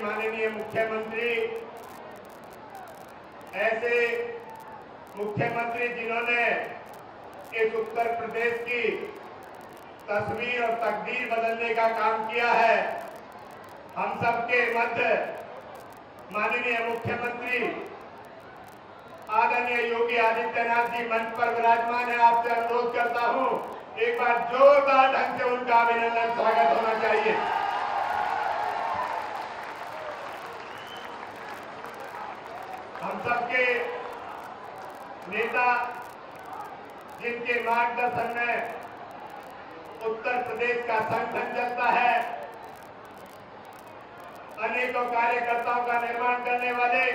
माननीय मुख्यमंत्री, ऐसे मुख्यमंत्री जिन्होंने इस उत्तर प्रदेश की तस्वीर और तकदीर बदलने का काम किया है, हम सबके मध्य माननीय मुख्यमंत्री आदरणीय योगी आदित्यनाथ जी मंच पर विराजमान है। आपसे अनुरोध करता हूं, एक बार जोरदार ढंग से उनका अभिनंदन स्वागत होना चाहिए। हम सबके नेता जिनके मार्गदर्शन में उत्तर प्रदेश का संगठन चलता है, अनेकों कार्यकर्ताओं का निर्माण करने वाले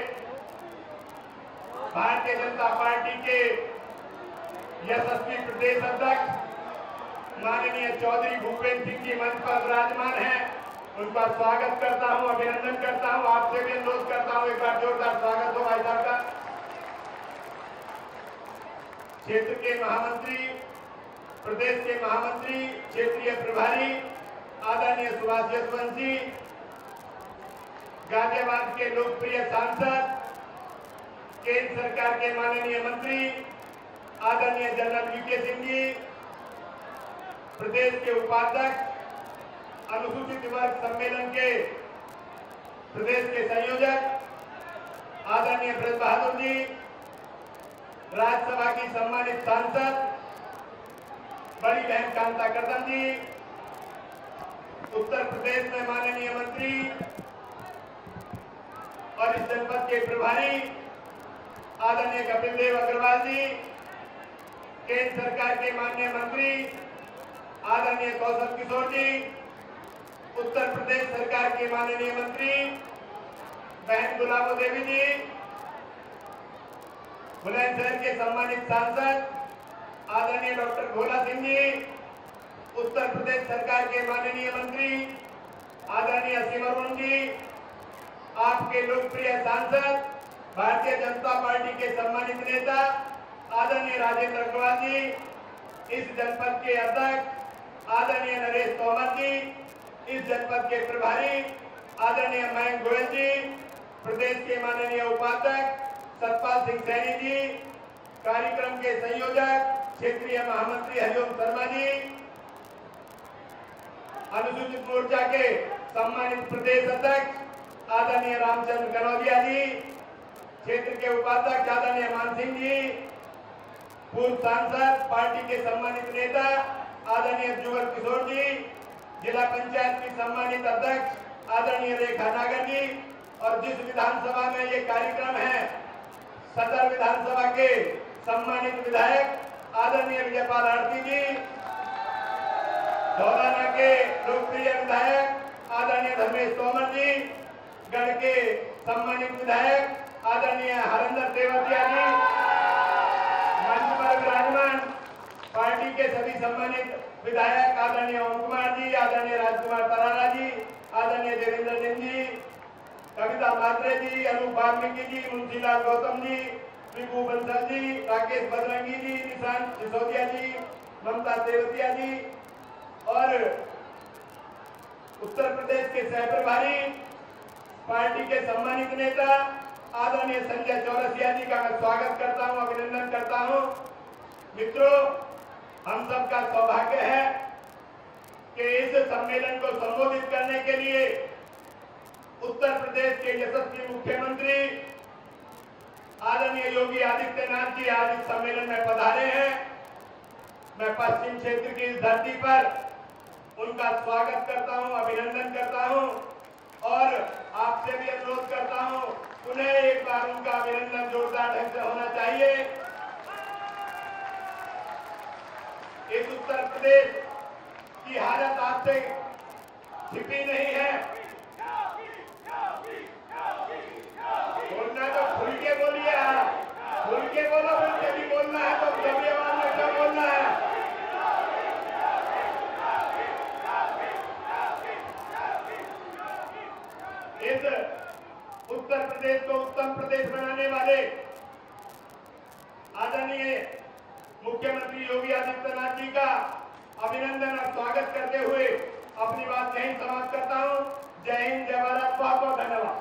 भारतीय जनता पार्टी के यशस्वी प्रदेश अध्यक्ष माननीय चौधरी भूपेंद्र सिंह जी मंच पर विराजमान हैं। उनका स्वागत करता हूं, अभिनंदन करता हूं। आपसे भी अनुरोध करता हूं, एक बार जोरदार स्वागत हो भाई साहब का। क्षेत्र के महामंत्री, प्रदेश के महामंत्री, क्षेत्रीय प्रभारी आदरणीय सुभाष यशवंशी, गाजियाबाद के लोकप्रिय सांसद, केंद्र सरकार के माननीय मंत्री आदरणीय जनरल वीके सिंह जी, प्रदेश के उपाध्यक्ष, अनुसूचित वर्ग सम्मेलन के प्रदेश के संयोजक आदरणीय ब्रज बहादुर जी, राज्यसभा की सम्मानित सांसद बड़ी बहन कांता कर्दम जी, उत्तर प्रदेश में माननीय मंत्री और इस जनपद के प्रभारी आदरणीय कपिल देव अग्रवाल जी, केंद्र सरकार के माननीय मंत्री आदरणीय कौशल किशोर जी, उत्तर प्रदेश सरकार के माननीय मंत्री बहन गुलाबो देवी जी, बुलंदशहर के सम्मानित सांसद आदरणीय डॉक्टर भोला सिंह जी, उत्तर प्रदेश सरकार के माननीय मंत्री आदरणीय सिमरन जी, आपके लोकप्रिय सांसद भारतीय जनता पार्टी के सम्मानित नेता आदरणीय राजेंद्र अग्रवाल जी, इस जनपद के अध्यक्ष आदरणीय नरेश तोमर जी, इस जनपद के प्रभारी आदरणीय मयंक गोयल जी, प्रदेश के माननीय उपाध्यक्ष सतपाल सिंह सैनी जी, कार्यक्रम के संयोजक क्षेत्रीय महामंत्री हरिओम शर्मा जी, अनुसूचित मोर्चा के सम्मानित प्रदेश अध्यक्ष आदरणीय रामचंद्र कनौजिया जी, क्षेत्र के उपाध्यक्ष आदरणीय मान सिंह जी, पूर्व सांसद पार्टी के सम्मानित नेता आदरणीय जुगल किशोर जी, जिला पंचायत की सम्मानित अध्यक्ष आदरणीय रेखा नागर जी, और जिस विधानसभा में ये कार्यक्रम है, सदर विधानसभा के सम्मानित विधायक आदरणीय विजयपाल आरती जी, धौलाना के लोकप्रिय विधायक आदरणीय धर्मेश तोमर जी, गढ़ के सम्मानित विधायक आदरणीय हरिंदर देवतिया जी, मंच पर विराजमान पार्टी के सभी सम्मानित विधायक आदरणीय ओम कुमार जी, आदरणीय राजकुमार तरारा जी, आदरणीय देवेंद्र सिंह जी, कविता मात्रे जी, अनूप वाल्मीकि जी, मुंशीलाल गौतम जी, विभू बंसल जी, राकेश बजरंगी जी, निशांत सिसोदिया जी, ममता देवतिया जी, और उत्तर प्रदेश के सह प्रभारी पार्टी के सम्मानित नेता आदरणीय संजय चौरसिया जी का मैं स्वागत करता हूं, अभिनंदन करता हूं। मित्रों, हम सबका सौभाग्य है कि इस सम्मेलन को संबोधित करने के लिए उत्तर प्रदेश के यशस्वी मुख्यमंत्री आदरणीय योगी आदित्यनाथ जी आज इस सम्मेलन में पधारे हैं। मैं पश्चिम क्षेत्र की इस धरती पर उनका स्वागत करता हूं, अभिनंदन करता हूं, और आपसे भी अनुरोध करता हूं, उन्हें एक बार उनका अभिनंदन जोरदार ढंग से होना चाहिए। इस उत्तर प्रदेश की हालत आपसे छिपी नहीं है। बोलना तो खुल के बोलिए, खुल के बोलो, मुझे भी बोलना है तो जब आवाज में क्या बोलना है। इस उत्तर प्रदेश को उत्तम प्रदेश बनाने वाले आदरणीय मुख्यमंत्री योगी आदित्यनाथ जी का अभिनंदन और स्वागत करते हुए अपनी बात यहीं समाप्त करता हूं। जय हिंद, जय भारत, बहुत बहुत धन्यवाद।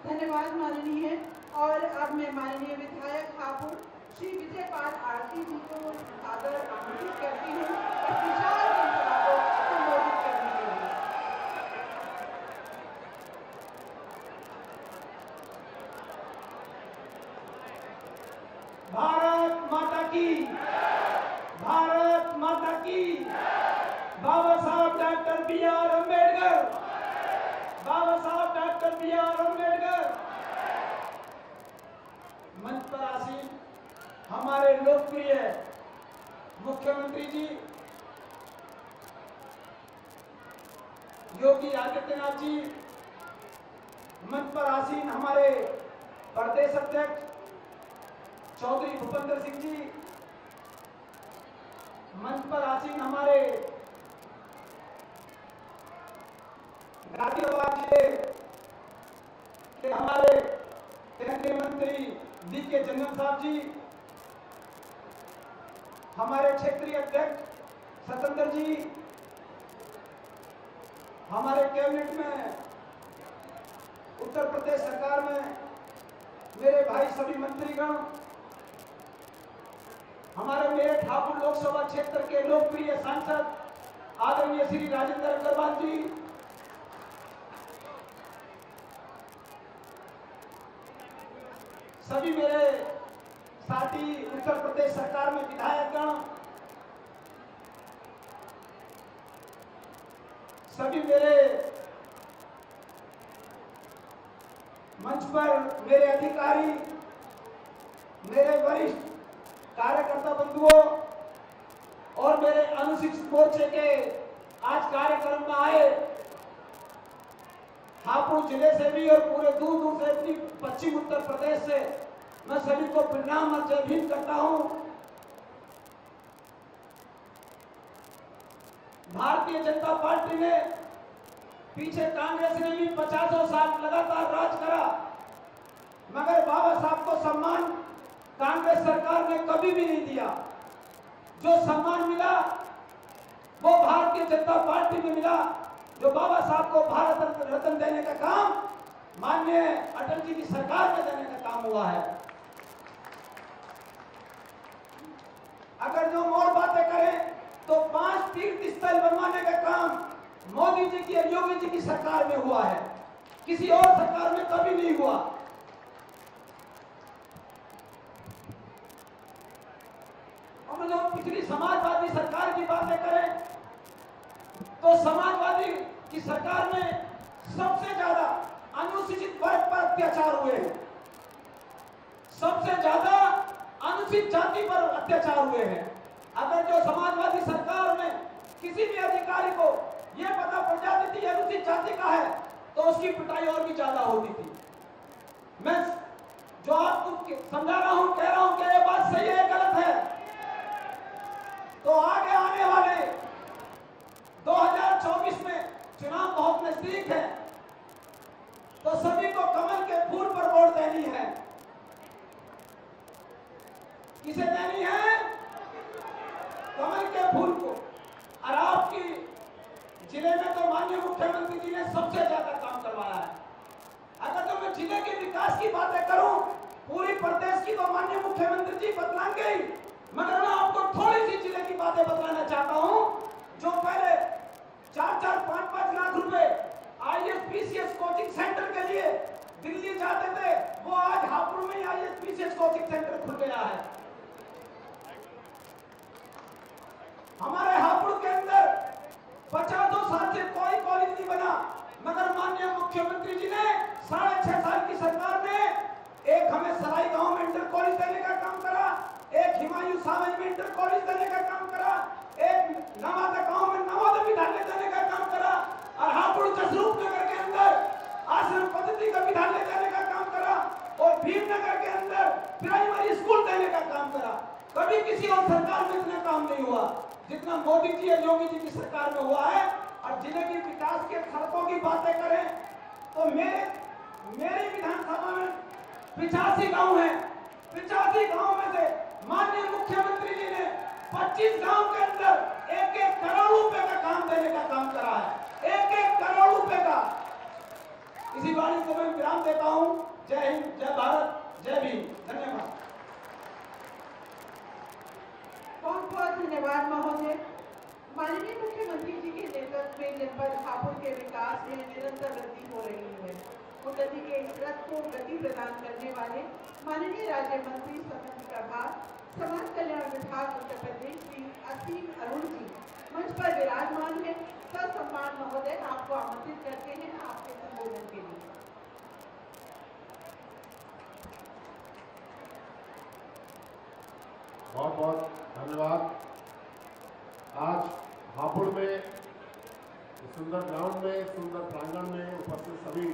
धन्यवाद माननीय। और अब मैं माननीय विधायक हापुड़ श्री विजय पाल आरती जी को सादर आमंत्रित करती हूँ इस विशाल जनसभा को संबोधित करने के लिए। भारत माता की, भारत माता की। बाबा साहब डॉक्टर B.R. अम्बेडकर, बाबा साहब डॉक्टर B.R. अम्बेडकर। मंच पर आसीन हमारे लोकप्रिय मुख्यमंत्री जी योगी आदित्यनाथ जी, मंच पर आसीन हमारे प्रदेश अध्यक्ष चौधरी भूपेंद्र सिंह जी, मंच पर आसीन हमारे गाजियाबाद जिले के हमारे केंद्रीय मंत्री D.K. जंगम साहब जी, हमारे क्षेत्रीय अध्यक्ष सतेंद्र जी, हमारे कैबिनेट में उत्तर प्रदेश सरकार में मेरे भाई सभी मंत्रीगण, हमारे मेरठ हापुड़ लोकसभा क्षेत्र के लोकप्रिय सांसद आदरणीय श्री राजेंद्र अग्रवाल जी, सभी मेरे साथी उत्तर प्रदेश सरकार में विधायकगण, सभी मेरे मंच पर मेरे अधिकारी, मेरे वरिष्ठ कार्यकर्ता बंधुओं और मेरे अनुसूचित मोर्चे के आज कार्यक्रम में आए हापुड़ जिले से भी और पूरे दूर दूर से अपनी पश्चिम उत्तर प्रदेश से मैं सभी को प्रणाम और जय भीम करता हूं। भारतीय जनता पार्टी ने पीछे कांग्रेस ने भी 50 साल लगातार राज करा, मगर बाबा साहब को सम्मान कांग्रेस सरकार ने कभी भी नहीं दिया। जो सम्मान मिला वो भारतीय जनता पार्टी में मिला। जो बाबा साहब को भारत रत्न देने का काम माननीय अटल जी की सरकार में देने का काम हुआ है। अगर जो और बातें करें तो 5 तीर्थ स्थल बनवाने का काम मोदी जी की और योगी जी की सरकार में हुआ है, किसी और सरकार में कभी नहीं हुआ। और जो पिछली समाजवादी सरकार की बातें करें तो समाजवादी की सरकार में सबसे ज्यादा अनुसूचित वर्ग पर अत्याचार हुए हैं, सबसे ज्यादा अनुसूचित जाति पर अत्याचार हुए हैं। अगर जो समाजवादी सरकार में किसी भी अधिकारी को यह पता पड़ जाती थी अनुसूचित जाति का है तो उसकी पिटाई और भी ज्यादा होती थी। मैं जो आपको समझा रहा हूं, कह रहा हूं कि यह बात सही है गलत है, तो आगे आने वाले 2024 में चुनाव बहुत नजदीक है, तो सभी को कमल के फूल पर वोट देनी है। किसे देनी है? कमल के फूल को। और आपकी जिले में तो माननीय मुख्यमंत्री जी ने सबसे ज्यादा काम करवाया है। अगर तो मैं जिले के विकास की बातें करूं, पूरी प्रदेश की तो माननीय मुख्यमंत्री जी बतलाएंगे ही, मगर मैं आपको थोड़ी सी जिले की बातें बतलाना चाहता हूं। जो पहले 4-4, 5-5 लाख रुपए IAS-PCS कोचिंग सेंटर के लिए दिल्ली जाते थे, वो आज हापुड़ में IAS-PCS कोचिंग सेंटर खुल गया है। हमारे हापुड़ के अंदर 50 साल से कोई कॉलेज नहीं बना, मगर माननीय मुख्यमंत्री जी ने 6.5 साल की सरकार ने एक हमें सराई गांव में इंटर कॉलेज देने का काम करा, एक हिमायू सावज में इंटर कॉलेज देने का काम करा, एक नवादा गांव में नवोदय विद्यालय देने का काम करा, और हापुड़ जसरूप नगर के अंदर आश्रम पद्धति का विद्यालय देने का काम करा, और भीमनगर के अंदर प्राइमरी स्कूल देने का काम करा। कभी किसी और सरकार में इतना काम नहीं हुआ जितना मोदी जी और योगी जी की सरकार में हुआ है। और जिले की विकास के सड़कों की बातें करें तो मेरी विधानसभा में 85 गांव है। 85 गांव में से माननीय मुख्यमंत्री जी ने 25 गांव के अंदर 1-1 करोड़ रुपए का काम देने का काम करा है। 1-1 करोड़ रुपए का। इसी वाणी को मैं विराम देता हूं। जय हिंद, जय भारत, जय भीम। धन्यवाद। बहुत बहुत धन्यवाद महोदय। माननीय मुख्यमंत्री जी के नेतृत्व में जनपद हापुड़ के विकास में निरंतर वृद्धि हो रही है। उन्नति के इस रथ को गति प्रदान करने वाले माननीय राज्य मंत्री समाज प्रभार समाज कल्याण विभाग उत्तर प्रदेश श्री असीम अरुण जी मंच पर विराजमान है। ससम्मान महोदय आपको आमंत्रित करते हैं आपके संबोधन के लिए। बहुत बहुत धन्यवाद। आज हापुड़ में सुंदर ग्राउंड में, सुंदर प्रांगण में उपस्थित सभी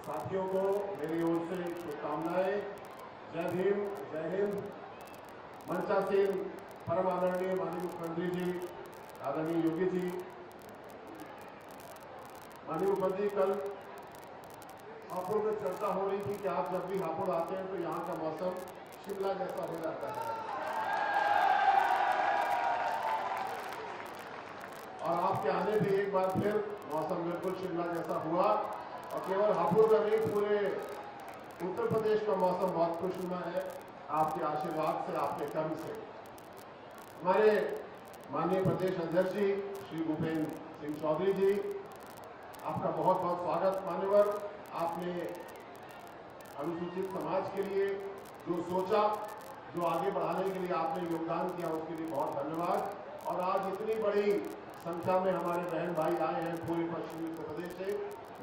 साथियों को मेरी ओर से शुभकामनाएं। जय भीम, जय हिंद। मंचासीन परम आदरणीय माननीय मुख्यमंत्री जी, आदरणीय योगी जी, माननीय मुख्यमंत्री, कल हापुड़ में चर्चा हो रही थी कि आप जब भी हापुड़ आते हैं तो यहाँ का मौसम शिमला जैसा हो जाता है, और आपके आने भी एक बार फिर मौसम बिल्कुल शिमला जैसा हुआ। और केवल हापुड़ का नहीं, पूरे उत्तर प्रदेश का मौसम बहुत खुशनुमा है आपके आशीर्वाद से, आपके कर्म से। हमारे माननीय प्रदेश अध्यक्ष जी श्री भूपेंद्र सिंह चौधरी जी, आपका बहुत बहुत स्वागत। मान्यवर, आपने अनुसूचित समाज के लिए जो सोचा, जो आगे बढ़ाने के लिए आपने योगदान किया, उसके लिए बहुत धन्यवाद। और आज इतनी बड़ी संख्या में हमारे बहन भाई आए हैं पूरे पश्चिमी उत्तर प्रदेश से,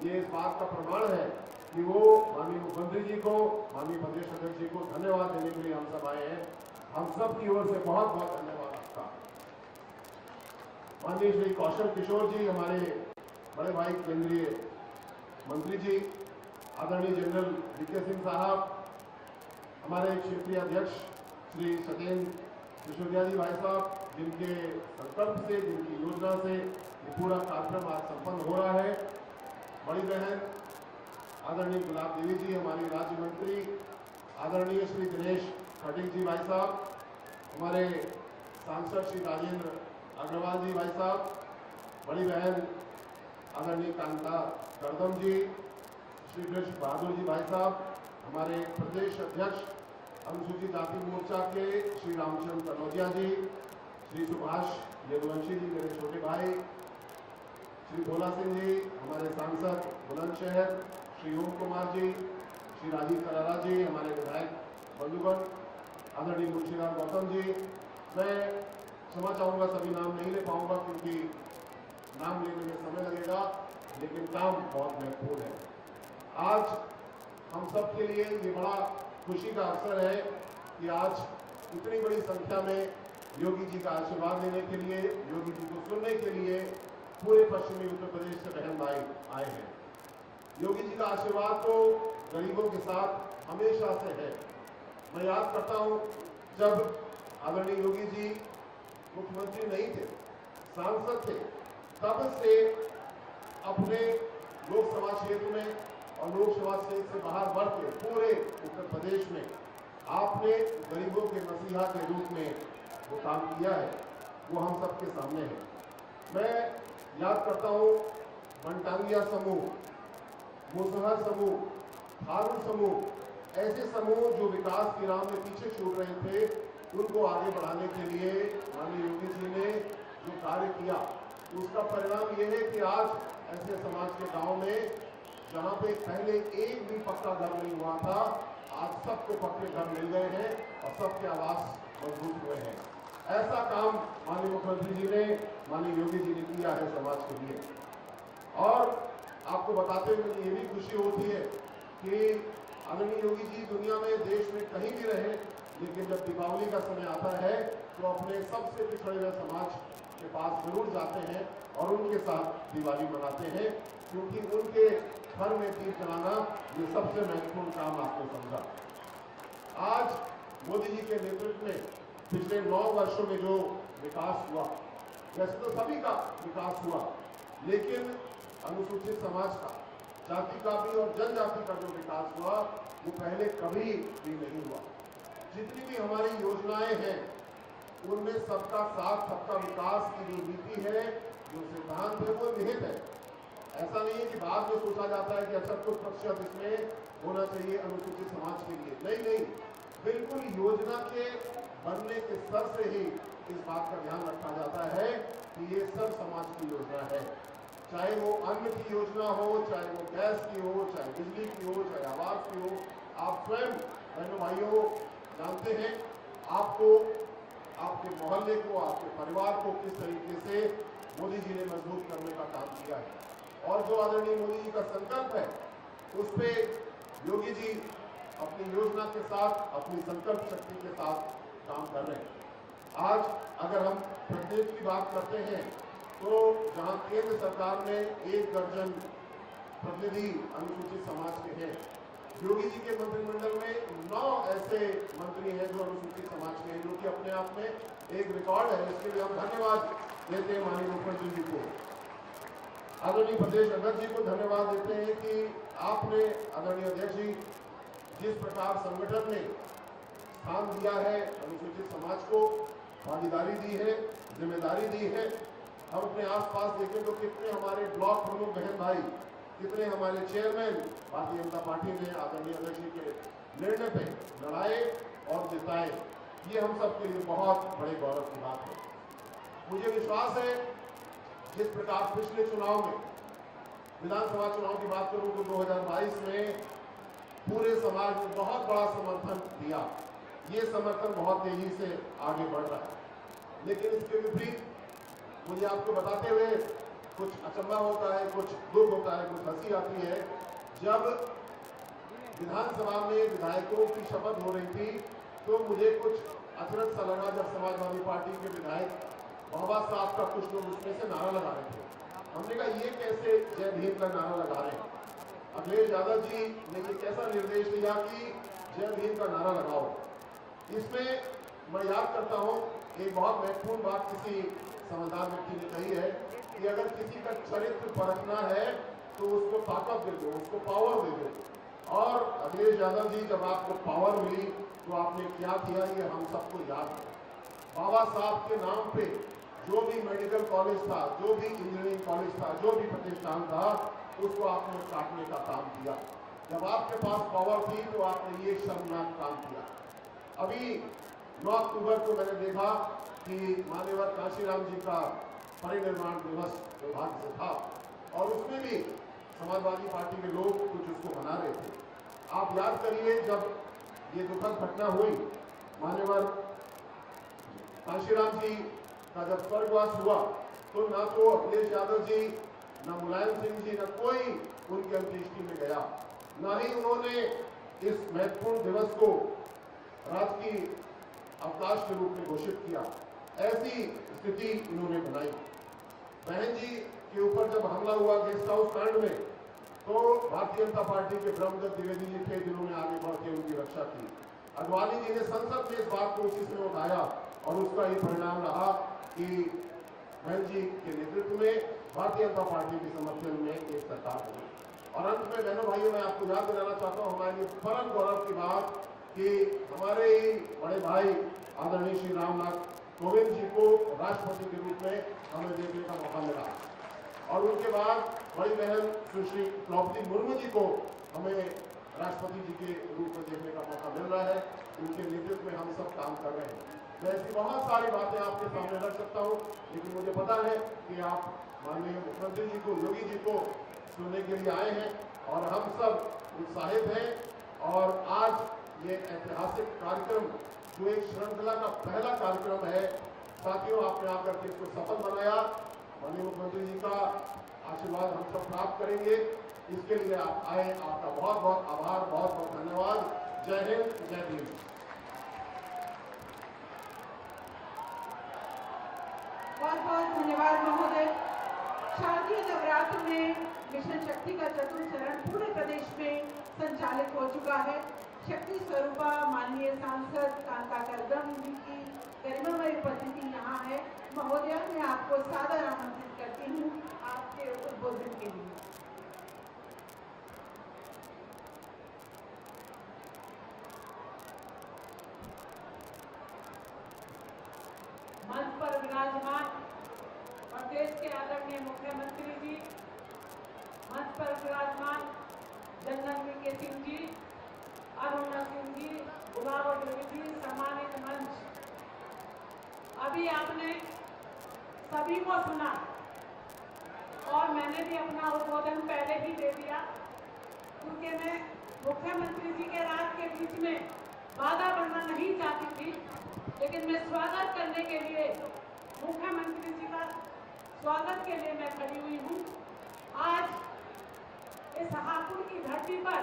ये इस बात का प्रमाण है कि वो माननीय मुख्यमंत्री जी को, माननीय प्रदेश अध्यक्ष जी को धन्यवाद देने के लिए हम सब आए हैं। हम सब की ओर से बहुत बहुत धन्यवाद आपका। माननीय श्री कौशल किशोर जी, हमारे बड़े भाई केंद्रीय मंत्री जी, आदरणीय जनरल वीके सिंह साहब, हमारे क्षेत्रीय अध्यक्ष श्री सत्येंद्र सिसोदिया जी भाई साहब, जिनके संकल्प से, जिनकी योजना से ये पूरा कार्यक्रम आज संपन्न हो रहा है। बड़ी बहन आदरणीय गुलाब देवी जी, हमारी राज्य मंत्री, आदरणीय श्री दिनेश खटीक जी भाई साहब, हमारे सांसद श्री राजेंद्र अग्रवाल जी भाई साहब, बड़ी बहन आदरणीय कांता करदम जी, श्री कृष्ण बहादुर जी भाई साहब, हमारे प्रदेश अध्यक्ष अनुसूचित जाति मोर्चा के श्री रामचंद्र कनौजिया जी, श्री सुभाष यदुवंशी जी मेरे छोटे भाई, श्री भोला सिंह जी, हमारे सांसद बुलंदशहर, श्री ओम कुमार जी, श्री राजीव करारा जी, हमारे विधायक बंधुगण, आदरणीय मुंशीराम गौतम जी। मैं क्षमा चाहूँगा, सभी नाम नहीं ले पाऊंगा क्योंकि नाम लेने में समय लगेगा, लेकिन काम बहुत महत्वपूर्ण है। आज हम सब के लिए ये बड़ा खुशी का अवसर है कि आज इतनी बड़ी संख्या में योगी जी का आशीर्वाद लेने के लिए, योगी जी को सुनने के लिए पूरे पश्चिमी उत्तर प्रदेश से बहन भाई आए हैं। योगी जी का आशीर्वाद तो गरीबों के साथ हमेशा से है। मैं याद करता हूं, जब आदरणीय योगी जी मुख्यमंत्री नहीं थे, सांसद थे, तब से अपने लोकसभा क्षेत्र में और लोकसभा क्षेत्र से बाहर बढ़ के पूरे उत्तर प्रदेश में आपने गरीबों के मसीहा के रूप में वो काम किया है, वो हम सबके सामने है। मैं याद करता हूँ, वनटांगिया समूह, मुसहर समूह, थारू समूह, ऐसे समूह जो विकास की राह में पीछे छूट रहे थे, उनको आगे बढ़ाने के लिए माननीय योगी जी ने जो कार्य किया, उसका परिणाम ये है कि आज ऐसे समाज के गांव में जहां पे पहले एक भी पक्का घर नहीं हुआ था, आज सबको पक्के घर मिल गए हैं और सबके आवास मजबूत हुए हैं। ऐसा काम माननीय मुख्यमंत्री जी ने, माननीय योगी जी ने किया है समाज के लिए। और आपको बताते हुए मुझे ये भी खुशी होती है कि आदरणीय योगी जी दुनिया में, देश में कहीं भी रहे, लेकिन जब दीपावली का समय आता है तो अपने सबसे पिछड़े हुए समाज के पास जरूर जाते हैं और उनके साथ दिवाली मनाते हैं, क्योंकि उनके घर में दीप जलाना ये सबसे महत्वपूर्ण काम आपने समझा। आज मोदी जी के नेतृत्व में पिछले 9 वर्षों में जो विकास हुआ, वैसे तो सभी का विकास हुआ, लेकिन अनुसूचित समाज का, जाति का भी और जनजाति का जो विकास हुआ, वो पहले कभी भी नहीं हुआ। जितनी भी हमारी योजनाएं हैं, उनमें सबका साथ सबका विकास की जो नीति है, जो सिद्धांत है, वो निहित है। ऐसा नहीं है कि बाद में सोचा जाता है कि 78% इसमें होना चाहिए अनुसूचित समाज के लिए। नहीं, बिल्कुल योजना के बनने के स्तर से ही इस बात का ध्यान रखा जाता है कि ये सब समाज की योजना है। चाहे वो अन्न की योजना हो, चाहे वो गैस की हो, चाहे बिजली की हो, चाहे आवास की हो। आप स्वयं बहनों भाइयों जानते हैं, आपको, आपके मोहल्ले को, आपके परिवार को किस तरीके से मोदी जी ने मजबूत करने का काम किया है। और जो आदरणीय मोदी जी का संकल्प है, उस पे योगी जी अपनी योजना के साथ, अपनी संकल्प शक्ति के साथ काम कर रहे हैं। आज अगर हम प्रदेश की बात करते हैं तो जहां केंद्र सरकार ने 1 दर्जन प्रतिनिधि अनुसूचित समाज के हैं, योगी जी के मंत्रिमंडल में 9 ऐसे मंत्री हैं जो अनुसूचित समाज के हैं, जो कि अपने आप में एक रिकॉर्ड है। इसके लिए हम धन्यवाद देते हैं माननीय मुख्यमंत्री जी को, आदरणीय प्रदेश अध्यक्ष जी को धन्यवाद देते हैं कि आपने, आदरणीय अध्यक्ष जी, जिस प्रकार संगठन ने स्थान दिया है अनुसूचित समाज को, भागीदारी दी है, जिम्मेदारी दी है। हम अपने आसपास देखें तो कितने हमारे ब्लॉक प्रमुख बहन भाई, कितने हमारे चेयरमैन भारतीय जनता पार्टी ने आदरणीय अध्यक्ष जी के निर्णय पे लड़ाए और जिताए। ये हम सब के लिए बहुत बड़े गौरव की बात है। मुझे विश्वास है जिस प्रकार पिछले चुनाव में, विधानसभा चुनाव की बात करूं तो 2022 में पूरे समाज ने बहुत बड़ा समर्थन दिया। ये समर्थन बहुत तेजी से आगे बढ़ रहा है। लेकिन इसके विपरीत मुझे आपको बताते हुए कुछ अचंभा होता है, कुछ दुख होता है, कुछ हंसी आती है। जब विधानसभा में विधायकों की शपथ हो रही थी तो मुझे कुछ अचरज सा लगा जब समाजवादी पार्टी के विधायक बाबा साहब का कुछ लोग उसमें से नारा लगा रहे थे। हमने कहा ये कैसे जय भीम का नारा लगा रहे हैं। अखिलेश यादव जी ने ये कैसा निर्देश दिया कि जय भीम का नारा लगाओ। इसमें मैं याद करता हूँ एक बहुत महत्वपूर्ण बात किसी समझदार व्यक्ति ने कही है कि अगर किसी का चरित्र परखना है तो उसको ताकत दे दो, उसको पावर दे दो। और अखिलेश यादव जी, जब आपको पावर मिली तो आपने क्या किया, ये हम सबको याद है। बाबा साहब के नाम पे जो भी मेडिकल कॉलेज था, जो भी इंजीनियरिंग कॉलेज था, जो भी प्रतिष्ठान था, उसको आपने काटने का काम किया। जब आपके पास पावर थी तो आपने ये शर्मनाक काम किया। अभी 9 अक्टूबर को मैंने देखा कि मान्यवर काशीराम जी का परिनिर्वाण दिवस दुर्भाग्य से था और उसमें भी समाजवादी पार्टी के लोग कुछ उसको मना रहे थे। आप याद करिए जब ये दुखद घटना हुई, मान्यवर काशीराम जी का जब स्वर्गवास हुआ तो ना तो अखिलेश यादव जी, ना मुलायम सिंह जी, ना कोई उनकी अंत्येष्टि में गया, ना ही उन्होंने इस महत्वपूर्ण दिवस को राजकीय अवकाश के रूप में घोषित किया। ऐसी स्थिति इन्होंने बनाई। बहन जी के ऊपर जब हमला हुआ गेस्ट हाउस कांड में, तो भारतीय जनता पार्टी के ब्रह्मदत्त द्विवेदी जी थे जिन्होंने आगे बढ़ के उनकी रक्षा की। अडवाणी जी ने संसद में इस बात को उसी समय उठाया और उसका ही परिणाम रहा कि बहन जी के नेतृत्व में भारतीय जनता पार्टी के समर्थन में एक सरकार बनी। और अंत में बहनों भाइयों, मैं आपको याद दिलाना चाहता हूँ हमारे लिए परम गौरव की बात कि हमारे ही बड़े भाई आदरणीय श्री रामनाथ कोविंद जी को राष्ट्रपति के रूप में हमें देखने का मौका मिला और उनके बाद बड़ी बहन सुश्री द्रौपदी मुर्मू जी को हमें राष्ट्रपति जी के रूप में देखने का मौका मिल रहा है। उनके नेतृत्व में हम सब काम कर रहे हैं। मैं ऐसी बहुत सारी बातें आपके सामने रख सकता हूँ, लेकिन मुझे पता है कि आप माननीय मुख्यमंत्री जी को, योगी जी को सुनने के लिए आए हैं और हम सब उत्साहित हैं। और आज ये ऐतिहासिक कार्यक्रम जो एक श्रृंखला का पहला कार्यक्रम है, साथियों आपने आकर के इसको सफल बनाया। माननीय मुख्यमंत्री जी का आशीर्वाद हम सब प्राप्त करेंगे। इसके लिए आप आए, आपका बहुत बहुत आभार, बहुत बहुत धन्यवाद। जय हिंद, जय भीम। बहुत बहुत धन्यवाद महोदय। शारदीय नवरात्र में मिशन शक्ति का चतुर्थ चरण पूरे प्रदेश में संचालित हो चुका है। शक्ति स्वरूपा माननीय सांसद कांता करदम जी की गरिमामय उपस्थिति यहाँ है। महोदय, मैं आपको सादर आमंत्रित करती हूँ आपके उद्बोधन के लिए। मंच पर विराजमान प्रदेश के आदरणीय मुख्यमंत्री जी, पर विराजमान जनरल वीके सिंह जी, अरुणा सिंह जी, गुलाब द्विवेदी, सम्मानित मंच, अभी आपने सभी को सुना और मैंने भी अपना उद्बोधन पहले ही दे दिया, क्योंकि मैं मुख्यमंत्री जी के रात के बीच में बाधा बनना नहीं चाहती थी, लेकिन मैं स्वागत करने के लिए, मुख्यमंत्री जी का स्वागत के लिए मैं खड़ी हुई हूँ। आज इस हापुड़ की धरती पर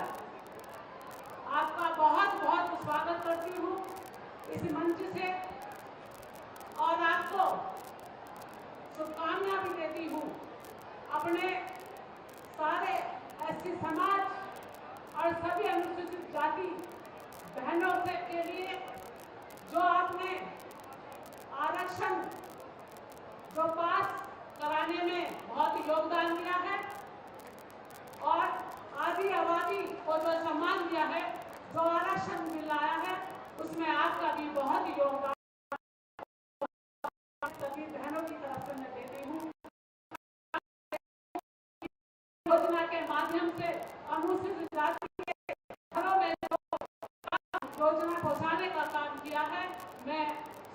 आपका बहुत बहुत स्वागत करती हूँ इस मंच से, और आपको शुभकामनाएं भी देती हूँ अपने सारे एससी समाज और सभी अनुसूचित जाति बहनों से के लिए जो आपने आरक्षण जो पास कराने में बहुत योगदान दिया है और आदि आबादी को जो सम्मान दिया है, जो आरक्षण दिलाया है, उसमें आपका भी बहुत योगदान सभी बहनों की तरफ से मैं देती हूँ। योजना के माध्यम से अनुसूचित जाति के घरों में जो योजना पहुँचाने का काम किया है, मैं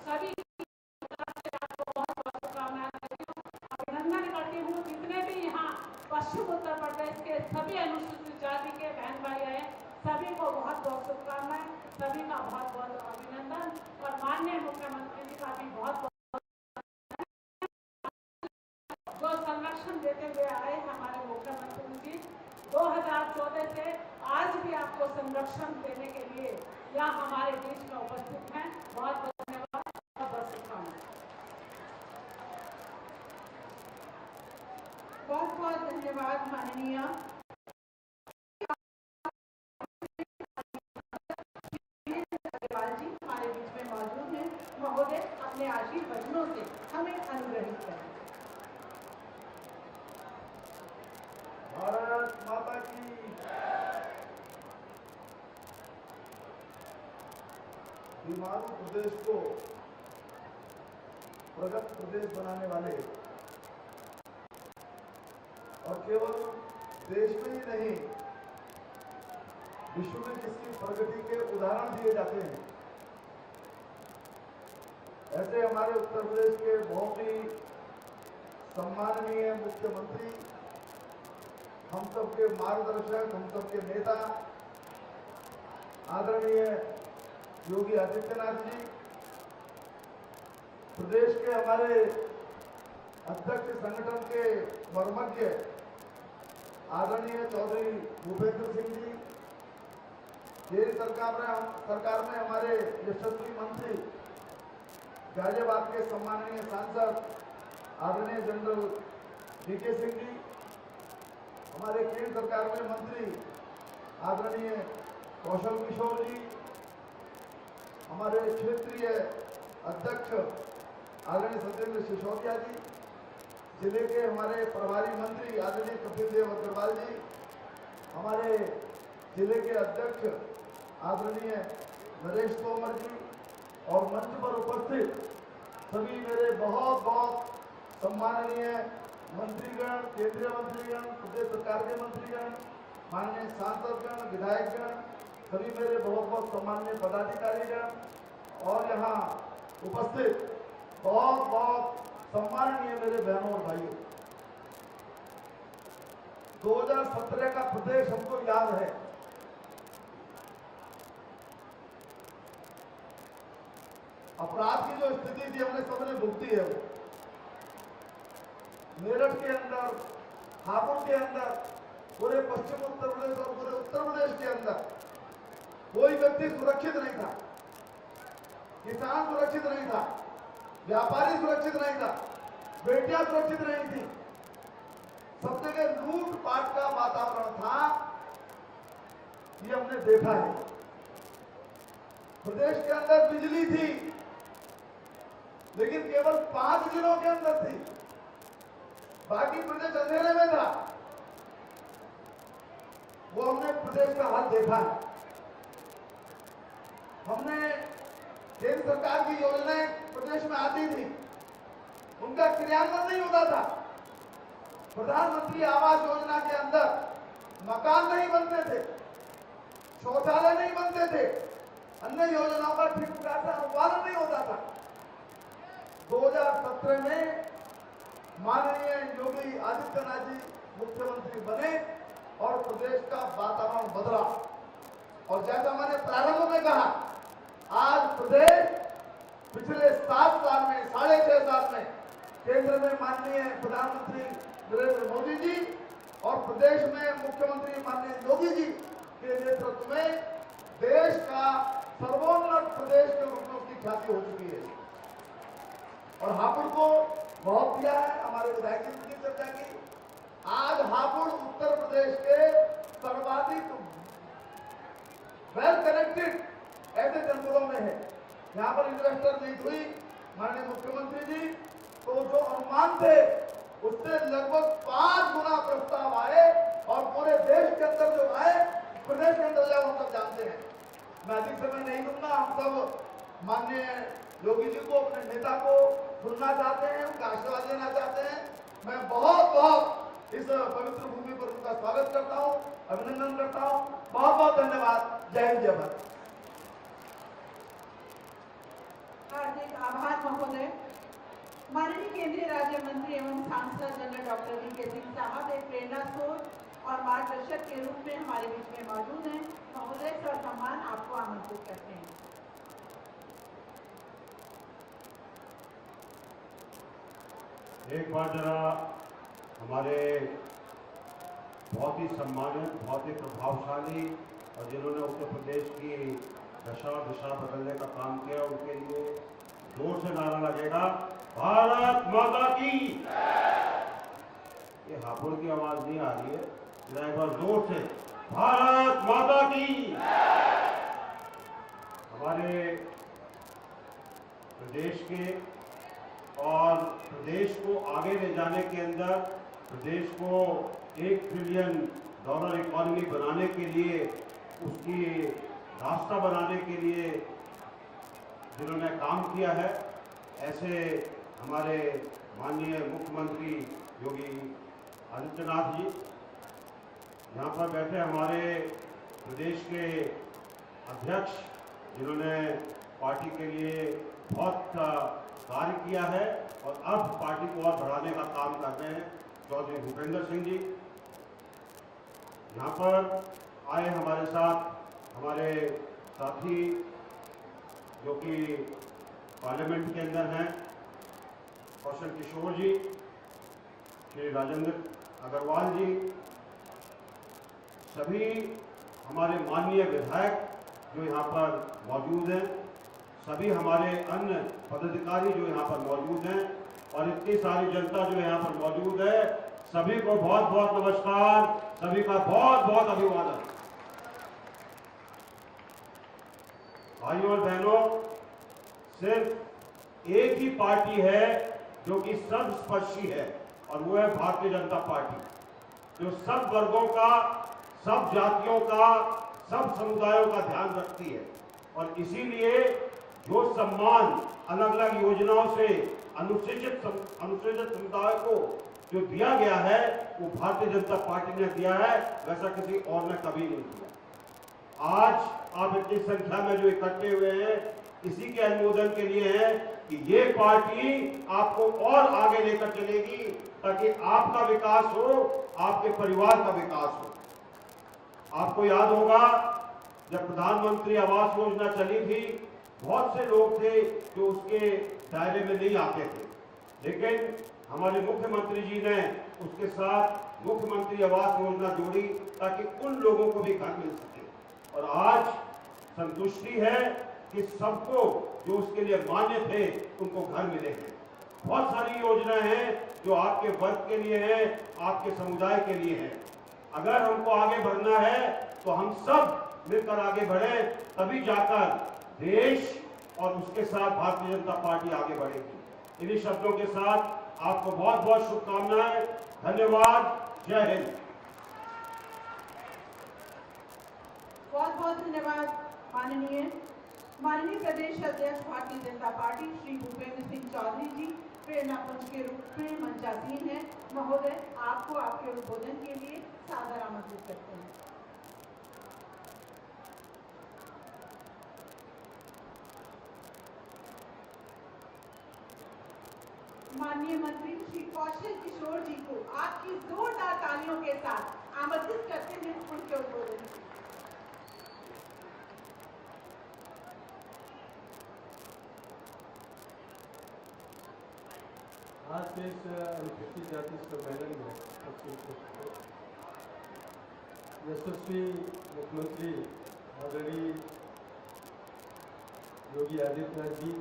सभी की तरफ से आपको बहुत बहुत शुभकामनाएं देती हूँ, अभिनंदन करती हूँ। जितने भी यहाँ पश्चिम उत्तर प्रदेश के सभी अनुसूचित जाति के बहन भाई आए, सभी को बहुत बहुत शुभकामनाएं, सभी का बहुत बहुत अभिनंदन, और माननीय मुख्यमंत्री जी का भी बहुत बहुत जो संरक्षण देते हुए आए हमारे मुख्यमंत्री जी 2014 से आज भी आपको संरक्षण देने के लिए यहाँ हमारे बीच में उपस्थित हैं। बहुत बहुत धन्यवाद, बहुत बहुत शुभकामनाएं। बहुत बहुत धन्यवाद माननीय अग्रवाल जी हमारे बीच में मौजूद हैं। महोदय अपने आशीर्वचनों से हमें अनुग्रहित करें। भारत माता की हिमाचल प्रदेश को प्रगत प्रदेश बनाने वाले और केवल देश में ही नहीं विश्व में जिसकी प्रगति के उदाहरण दिए जाते हैं, ऐसे हमारे उत्तर प्रदेश के बहुत ही सम्माननीय मुख्यमंत्री, हम सबके मार्गदर्शक, हम सबके नेता आदरणीय योगी आदित्यनाथ जी, प्रदेश के हमारे अध्यक्ष संगठन के मर्मज्ञ आदरणीय चौधरी भूपेंद्र सिंह जी, केंद्र सरकार में हमारे यशस्वी मंत्री गाजियाबाद के सम्माननीय सांसद आदरणीय जनरल वीके सिंह जी, हमारे केंद्र सरकार में मंत्री आदरणीय कौशल किशोर जी, हमारे क्षेत्रीय अध्यक्ष आदरणीय सत्येंद्र सिसोदिया जी, जिले के हमारे प्रभारी मंत्री आदरणीय कपिल देव अग्रवाल जी, हमारे जिले के अध्यक्ष आदरणीय नरेश तोमर जी, और मंच पर उपस्थित सभी मेरे बहुत बहुत सम्माननीय मंत्रीगण, केंद्रीय मंत्रीगण, प्रदेश सरकार के मंत्रीगण, माननीय सांसदगण, विधायकगण, सभी मेरे बहुत बहुत सम्माननीय पदाधिकारीगण और यहाँ उपस्थित बहुत बहुत सम्माननीय मेरे बहनों और भाइयों, 2017 का प्रदेश हमको याद है। अपराध की जो स्थिति थी हमने सबने भुगती है। वो मेरठ के अंदर, हापुड़ के अंदर, पूरे पश्चिम उत्तर प्रदेश और पूरे उत्तर प्रदेश के अंदर कोई व्यक्ति सुरक्षित नहीं था, किसान सुरक्षित नहीं था, व्यापारी सुरक्षित नहीं था, बेटियां सुरक्षित नहीं थी, सब जगह लूटपाट का वातावरण था। ये हमने देखा है। प्रदेश के अंदर बिजली थी, लेकिन केवल 5 जिलों के अंदर थी, बाकी प्रदेश अंधेरे में था। वो हमने प्रदेश का हाल देखा है। हमने केंद्र सरकार की योजनाएं प्रदेश में आती थी, उनका क्रियान्वयन नहीं होता था। प्रधानमंत्री आवास योजना के अंदर मकान नहीं बनते थे, शौचालय नहीं बनते थे, अन्य योजनाओं का ठीक प्रकार से अनुपालन नहीं होता था। 2017 में माननीय योगी आदित्यनाथ जी मुख्यमंत्री बने और प्रदेश का वातावरण बदला। और जैसा मैंने प्रारंभ में कहा, आज प्रदेश पिछले 7 साल में, 6.5 साल में केंद्र में माननीय प्रधानमंत्री नरेंद्र मोदी जी और प्रदेश में मुख्यमंत्री माननीय योगी जी के नेतृत्व में देश का सर्वोन्नत प्रदेश के रूप में उसकी ख्याति हो चुकी है। और हापुड़ को बहुत दिया है, हमारे विधायक जी ने चर्चा की। आज हापुड़ उत्तर प्रदेश के सर्वाधिक वेल कनेक्टेड ऐसे जनपदों में है। यहाँ पर इन्वेस्टर मीट हुई माननीय मुख्यमंत्री जी, तो जो अनुमान थे उससे लगभग 5 गुना प्रस्ताव आए और पूरे देश के अंदर जो आए, प्रदेश के अंदर जाओ हम सब जानते हैं। मैं अधिक समय नहीं दूंगा, हम सब माननीय योगी जी को, अपने नेता को सुनना चाहते हैं, उनका आशीर्वाद लेना चाहते हैं। मैं बहुत बहुत इस पवित्र भूमि पर उनका स्वागत करता हूं, अभिनंदन करता हूं। बहुत बहुत धन्यवाद। जय हिंद, जय भारत। हार्दिक आभार महोदय। माननीय केंद्रीय राज्य मंत्री एवं सांसद जनरल डॉक्टर वीके सिंह साहब एक प्रेरणा स्रोत और मार्गदर्शक के रूप में हमारे बीच में मौजूद हैं। महोदय ससम्मान आपको आमंत्रित करते हैं। एक बार जरा हमारे बहुत ही सम्मानित, बहुत ही प्रभावशाली और जिन्होंने उत्तर प्रदेश की दिशा बदलने का काम किया, उनके लिए जोर से नारा लगेगा, भारत माता की। ये हापुड़ की आवाज नहीं आ रही है, जरा एक बार जोर से, भारत माता की। हमारे प्रदेश के और प्रदेश को आगे ले जाने के अंदर, प्रदेश को $1 ट्रिलियन इकोनॉमी बनाने के लिए, उसकी रास्ता बनाने के लिए जिन्होंने काम किया है, ऐसे हमारे माननीय मुख्यमंत्री योगी आदित्यनाथ जी, यहाँ पर बैठे हमारे प्रदेश के अध्यक्ष जिन्होंने पार्टी के लिए बहुत कार्य किया है और अब पार्टी को और बढ़ाने का काम कर रहे हैं, चौधरी भूपेंद्र सिंह जी। यहाँ पर आए हमारे साथ हमारे साथी जो कि पार्लियामेंट के अंदर हैं, कौशल किशोर जी, श्री राजेंद्र अग्रवाल जी, सभी हमारे माननीय विधायक जो यहाँ पर मौजूद हैं, सभी हमारे अन्य पदाधिकारी जो यहाँ पर मौजूद हैं और इतनी सारी जनता जो यहाँ पर मौजूद है, सभी को बहुत बहुत नमस्कार, सभी का बहुत बहुत अभिवादन। भाइयों और बहनों, सिर्फ एक ही पार्टी है जो कि सर्वस्पर्शी है और वो है भारतीय जनता पार्टी, जो सब वर्गों का, सब जातियों का, सब समुदायों का ध्यान रखती है। और इसीलिए जो सम्मान अलग अलग योजनाओं से अनुसूचित समुदाय को जो दिया गया है, वो भारतीय जनता पार्टी ने दिया है, वैसा किसी और ने कभी नहीं दिया। आज आप इतनी संख्या में जो इकट्ठे हुए हैं, इसी के अनुमोदन के लिए है कि ये पार्टी आपको और आगे लेकर चलेगी, ताकि आपका विकास हो, आपके परिवार का विकास हो। आपको याद होगा जब प्रधानमंत्री आवास योजना चली थी, बहुत से लोग थे जो उसके दायरे में नहीं आते थे, लेकिन हमारे मुख्यमंत्री जी ने उसके साथ मुख्यमंत्री आवास योजना जोड़ी ताकि उन लोगों को भी घर मिल सके। और आज संतुष्टि है कि सबको जो उसके लिए मान्य थे उनको घर मिले हैं। बहुत सारी योजनाएं हैं जो आपके वर्ग के लिए हैं, आपके समुदाय के लिए हैं। अगर हमको आगे बढ़ना है तो हम सब मिलकर आगे बढ़े, तभी जाकर देश और उसके साथ भारतीय जनता पार्टी आगे बढ़ेगी। इन्हीं शब्दों के साथ आपको बहुत बहुत शुभकामनाएं। धन्यवाद। जय हिंद। बहुत बहुत धन्यवाद माननीय प्रदेश अध्यक्ष भारतीय जनता पार्टी श्री भूपेंद्र सिंह चौधरी जी प्रेरणा पुंज के रूप में मंचासीन है। महोदय, आपको आपके उद्बोधन के लिए सादर आमंत्रित करते हैं। माननीय मंत्री श्री कौशल किशोर जी को आपकी जोरदार तालियों के साथ आमंत्रित करते हैं उनके उद्बोधन के लिए। आज के इस अनुसूचित जाति सम्मेलन में यशस्वी मुख्यमंत्री आदरणीय योगी आदित्यनाथ जी,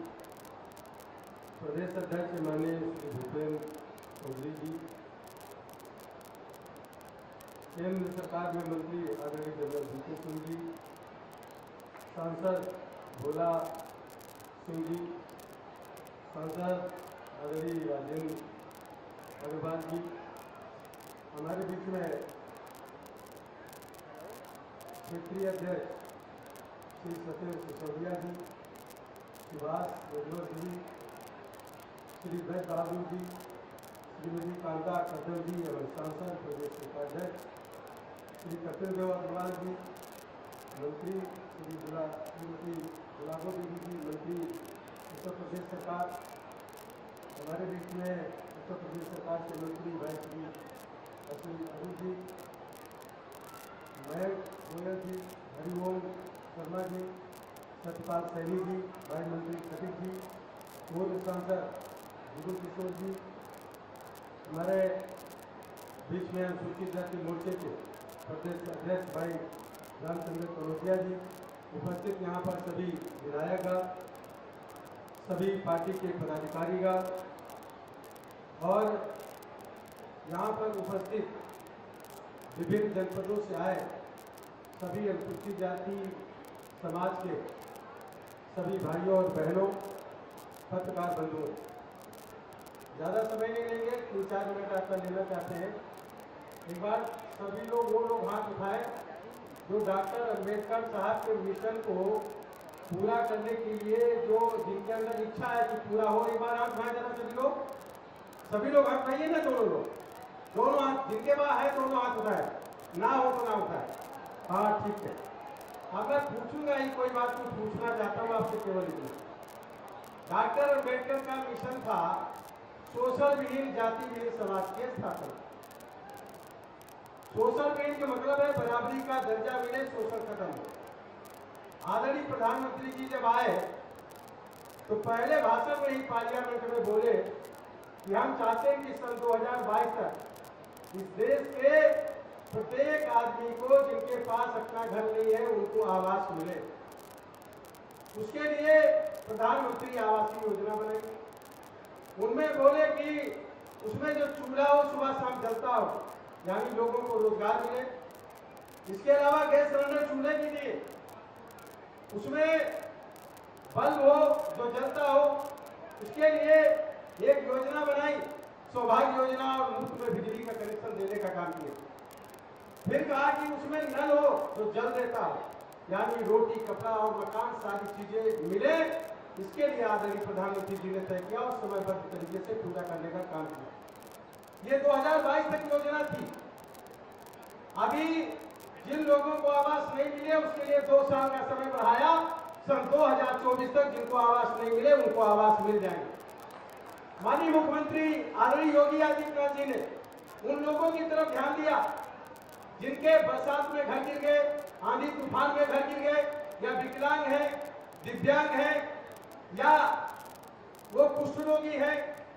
प्रदेश अध्यक्ष माननीय श्री भूपेंद्र चौधरी जी, केंद्र सरकार में मंत्री आदरणीय जनरल वीके सिंह जी, सांसद भोला सिंह जी, सांसद आदरणीय राजेंद्र अग्रवाल जी, हमारे बीच में क्षेत्रीय अध्यक्ष श्री सत्येंद्र सिसोदिया जी, सुभाष गजवर जी, श्री वैद बहादुर जी, श्रीमती कांता कदम जी एवं सांसद प्रदेश उपाध्यक्ष श्री कपिल देव अग्रवाल जी, मंत्री श्रीमती गुलाबो देवी जी, मंत्री उत्तर प्रदेश सरकार, हमारे बीच में उत्तर प्रदेश सरकार के मंत्री भाई श्री अरुण जी, मयंक गोयल जी, हरिओम शर्मा जी, सत्यपाल सैनी जी, भाई मंत्री सतीश जी, पूर्व सांसद गुरु किशोर जी, हमारे बीच में अनुसूचित जाति मोर्चे के प्रदेश अध्यक्ष भाई रामचंद्र कनौजिया जी, उपस्थित यहाँ पर सभी विधायकगण, सभी पार्टी के पदाधिकारीगण और यहाँ पर उपस्थित विभिन्न जनपदों से आए सभी अनुसूचित जाति समाज के सभी भाइयों और बहनों, पत्रकार बंधुओं, ज़्यादा समय नहीं लेंगे, 3-4 मिनट आपका लेना चाहते हैं। एक बार सभी लोग वो लोग हाथ उठाएं जो डॉक्टर अंबेडकर साहब के मिशन को पूरा करने के लिए जो जिनके अंदर इच्छा है कि पूरा हो। एक बार हाथ उठाएं जरा सभी लोग हाथ उठाइए ना, दोनों हाथ, जिनके पास है दोनों हाथ उठाए, ना हो तो ना उठाए। हाँ ठीक है। अब मैं पूछूंगा ही, कोई बात को पूछना चाहता हूँ आपसे केवल इतना। डॉक्टर अंबेडकर का मिशन था शोषण विहीन जाति विहीन समाज की स्थापना। शोषण विहीन का मतलब है बराबरी का दर्जा मिले, शोषण खत्म हो। आदरणीय प्रधानमंत्री जी जब आए तो पहले भाषण में ही पार्लियामेंट में बोले कि हम चाहते हैं कि सन 2022 तक इस देश के प्रत्येक आदमी को जिनके पास अपना घर नहीं है उनको आवास मिले। उसके लिए प्रधानमंत्री आवास योजना बनाई। उनमें बोले कि उसमें जो चूल्हा हो सुबह शाम जलता हो, यानी लोगों को रोजगार मिले। इसके अलावा गैस सिलेंडर चूल्हे भी दिए, उसमें बल्ब हो जो जलता हो। इसके लिए एक योजना बनाई, सौभाग्य योजना, और मुफ्त में बिजली का कनेक्शन देने का काम किया। फिर कहा कि उसमें नल हो जो जल देता हो, यानी रोटी कपड़ा और मकान सारी चीजें मिले। इसके लिए आदरणीय प्रधानमंत्री जी ने तय किया और समयबद्ध तरीके से पूरा करने का काम किया। ये 2022 तक योजना थी। अभी जिन लोगों को आवास नहीं मिले उसके लिए 2 साल का समय बढ़ाया। सन 2024 तक जिनको आवास नहीं मिले उनको आवास मिल जाएंगे। माननीय मुख्यमंत्री आदरणीय योगी आदित्यनाथ जी ने उन लोगों की तरफ ध्यान दिया जिनके बरसात में घर गिर गए, आंधी तूफान में घर गिर गए, या विकलांग है, दिव्यांग है, या वो कुष्ठ रोगी है,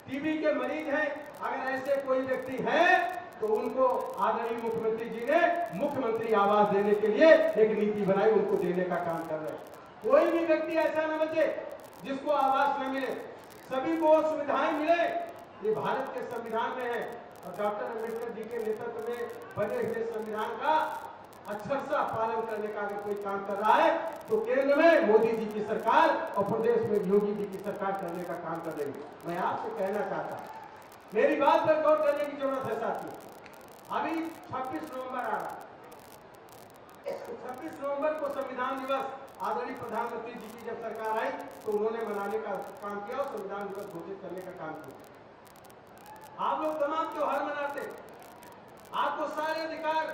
टीबी के मरीज हैं। अगर ऐसे कोई व्यक्ति है तो उनको आदरणीय मुख्यमंत्री जी ने मुख्यमंत्री आवास देने के लिए एक नीति बनाई, उनको देने का काम कर रहे हैं। कोई भी व्यक्ति ऐसा न बचे जिसको आवास न मिले, सभी को सुविधाएं मिले। ये भारत के संविधान में है और डॉक्टर अंबेडकर जी के नेतृत्व में बने हुए संविधान का अक्षरशः पालन करने का अगर कोई काम कर रहा है तो केंद्र में मोदी जी की सरकार और प्रदेश में योगी जी की सरकार करने का काम कर रही है। मैं आपसे कहना चाहता हूँ, मेरी बात पर गौर करने की जरूरत है साथियों। अभी 26 नवंबर आ रहा है। 26 नवंबर को संविधान दिवस आदरणीय प्रधानमंत्री जी की जब सरकार आई तो उन्होंने मनाने का काम किया और संविधान दिवस घोषित करने का काम किया। आप लोग तमाम त्योहार मनाते, आपको सारे अधिकार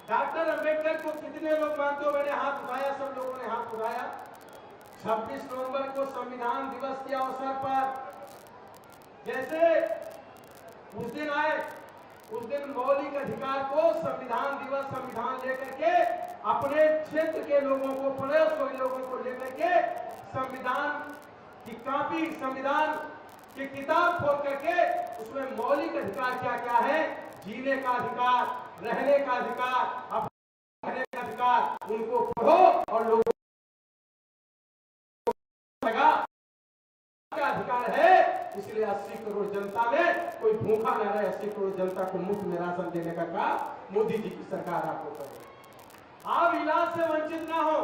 डॉक्टर अंबेडकर को कितने लोग मानते हो? मैंने हाथ उठाया, सब लोगों ने हाथ उठाया। 26 नवंबर को संविधान दिवस के अवसर पर जैसे उस दिन आए, उस दिन मौलिक अधिकार को संविधान दिवस, संविधान लेकर के अपने क्षेत्र के लोगों को, पड़ोस के लोगों को लेकर के संविधान की कॉपी, संविधान की किताब खोल करके उसमें मौलिक अधिकार क्या क्या है, जीने का अधिकार, रहने का अधिकार, अपने रहने का अधिकार, उनको पढ़ो और लोगों का अधिकार है। इसलिए 80 करोड़ जनता में कोई भूखा न रहे, 80 करोड़ जनता को मुफ्त में राशन देने का काम मोदी जी की सरकार आपको करे। आप इलाज से वंचित ना हो,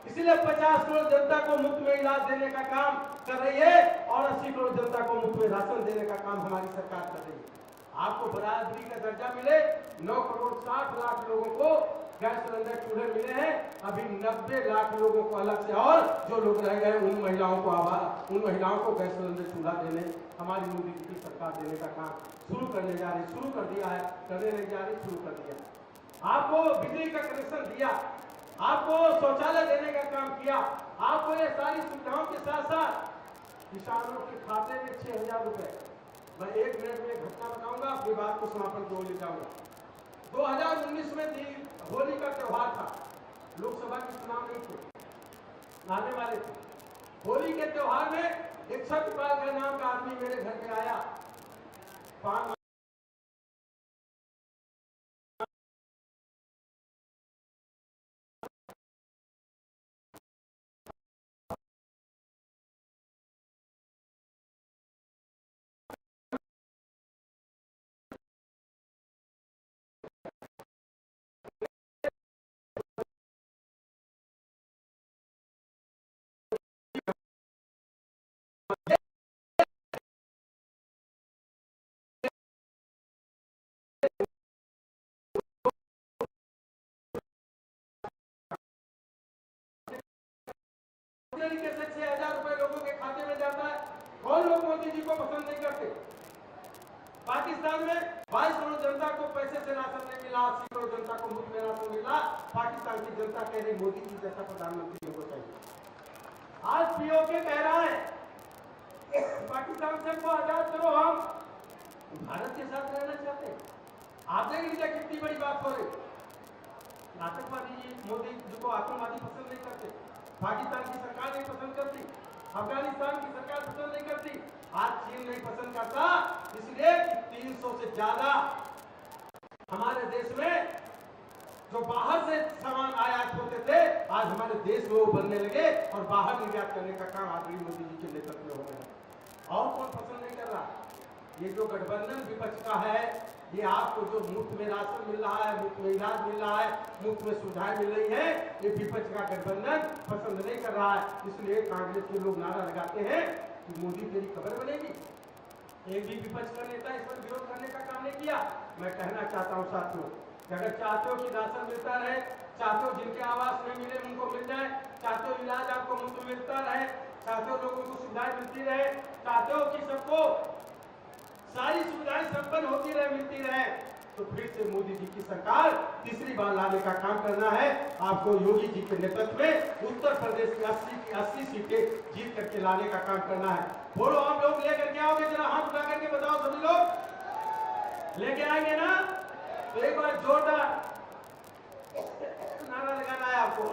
इसलिए 50 करोड़ जनता को मुफ्त में इलाज देने का काम कर रही है और 80 करोड़ जनता को मुफ्त में राशन देने का काम हमारी सरकार कर रही है। आपको बराबरी का दर्जा मिले, 9 करोड़ 60 लाख लोगों को गैस सिलेंडर चूल्हे मिले हैं, अभी 90 लाख लोगों को अलग से, और जो लोग रह गए उन महिलाओं को गैस सिलेंडर चूल्हा देने हमारी मोदी जी की सरकार देने का काम शुरू करने जा रही, शुरू कर दिया है, करने नहीं जा रही, शुरू कर दिया। आपको बिजली का कनेक्शन दिया, आपको शौचालय देने का काम किया, आपको ये सारी सुविधाओं के साथ साथ किसानों के खाते में 6000 रुपए। मैं 1 मिनट में घटना बताऊंगा, अपनी बात को समापन को ले जाऊंगा। 2019 में होली का त्योहार था, लोकसभा के चुनाव नहीं थे, आने वाले थे। होली के त्योहार में एक सत्यपाल का नाम का आदमी मेरे घर पे आया, पान तरीके से 6000 रुपए लोगों के खाते में जाता है। कौन लोग मोदी जी को पसंद नहीं करते? पाकिस्तान में 22 करोड़ जनता को पैसे से राशन नहीं मिला, 80 करोड़ जनता को मुफ्त में राशन मिला। पाकिस्तान की जनता कह रही मोदी जी जैसा प्रधानमंत्री होना चाहिए। आज पीओके कह रहा है पाकिस्तान से को आजाद करो, हम भारत के साथ रहना चाहते हैं। आप देख लीजिए कितनी बड़ी बात हो रही। आतंकवादी जी मोदी जी को आतंकवादी पसंद नहीं करते, पाकिस्तान की सरकार नहीं पसंद करती, अफगानिस्तान की सरकार पसंद नहीं करती, आज चीन नहीं पसंद करता, इसलिए 300 से ज्यादा हमारे देश में जो बाहर से सामान आयात होते थे, आज हमारे देश में वो बनने लगे और बाहर निर्यात करने का काम आदरणीय मोदी जी के नेतृत्व में होने लगा। और कौन पसंद नहीं कर रहा? ये जो गठबंधन विपक्ष का है, ये आपको जो मुफ्त में राशन मिल रहा है, मुफ्त में इलाज मिल रहा है, मुफ्त में सुविधाएं मिल रही है, ये विपक्ष का गठबंधन पसंद नहीं कर रहा है। इसलिए कांग्रेस के लोग नारा लगाते हैं कि मोदी तेरी खबर बनेगी। एक भी विपक्ष का नेता इस पर विरोध करने का काम नहीं किया। मैं कहना चाहता हूँ साथियों, अगर चाहते हो कि राशन मिलता रहे, चाहते हो जिनके आवास नहीं मिले उनको मिल जाए, चाहते हो इलाज आपको मुफ्त मिलता रहे, चाहते हो लोगों को सुविधाएं मिलती रहे, चाहते हो कि सबको सारी सुविधाएं संपन्न होती रहे, मिलती रहे, तो फिर से मोदी जी की सरकार तीसरी बार लाने का काम करना है। आपको योगी जी के नेतृत्व में उत्तर प्रदेश की 80 सीटें जीत करके लाने का काम करना है। बोलो आप लोग लेकर के आओगे? जरा हाथ उठा करके बताओ, सभी लोग लेके आएंगे ना? तो एक बार जोरदार नारा लगाना है आपको।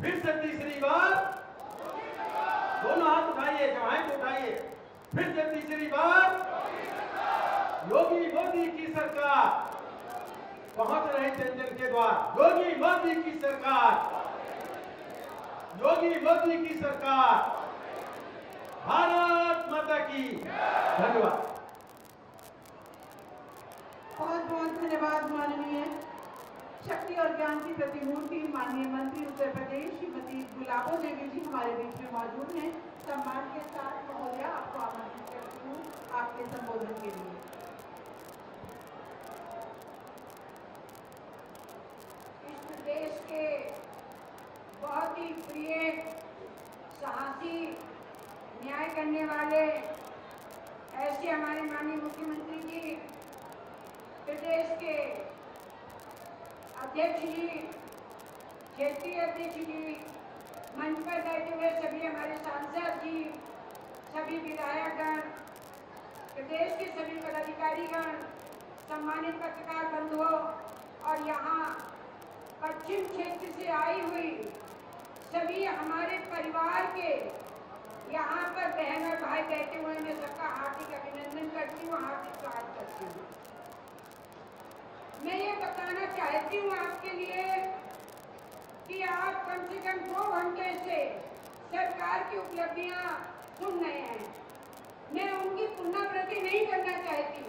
फिर से तीसरी बार, दोनों हाथ उठाइए, जमाएं उठाइए। फिर से तीसरी बार योगी मोदी की सरकार पहुंच रही जन जन के द्वार। योगी मोदी की सरकार, योगी मोदी की सरकार, भारत माता की। धन्यवाद। बहुत बहुत धन्यवाद माननीय शक्ति और ज्ञान की प्रतिमूर्ति माननीय मंत्री उत्तर प्रदेश श्रीमती गुलाबो देवी जी हमारे बीच में मौजूद हैं। सम्मान के साथ महोदया आपको आमंत्रित करती हूँ आपके संबोधन के लिए। इस प्रदेश के बहुत ही प्रिय, साहसी, न्याय करने वाले ऐसे हमारे माननीय मुख्यमंत्री जी प्रदेश के अध्यक्ष जी, क्षेत्रीय अध्यक्ष जी, मंच पर बैठे हुए सभी हमारे सांसद जी, सभी विधायकगण, प्रदेश के सभी पदाधिकारीगण, सम्मानित पत्रकार बंधुओं और यहाँ पश्चिम क्षेत्र से आई हुई सभी हमारे परिवार के यहाँ पर बहन और भाई बैठे हुए, मैं सबका हार्दिक अभिनंदन करती हूँ, हार्दिक स्वागत करती हूँ। मैं ये बताना चाहती हूँ आपके लिए कि आप कम से कम 2 घंटे से सरकार की उपलब्धियां सुन रहे हैं। मैं उनकी पुनरावृत्ति नहीं करना चाहती।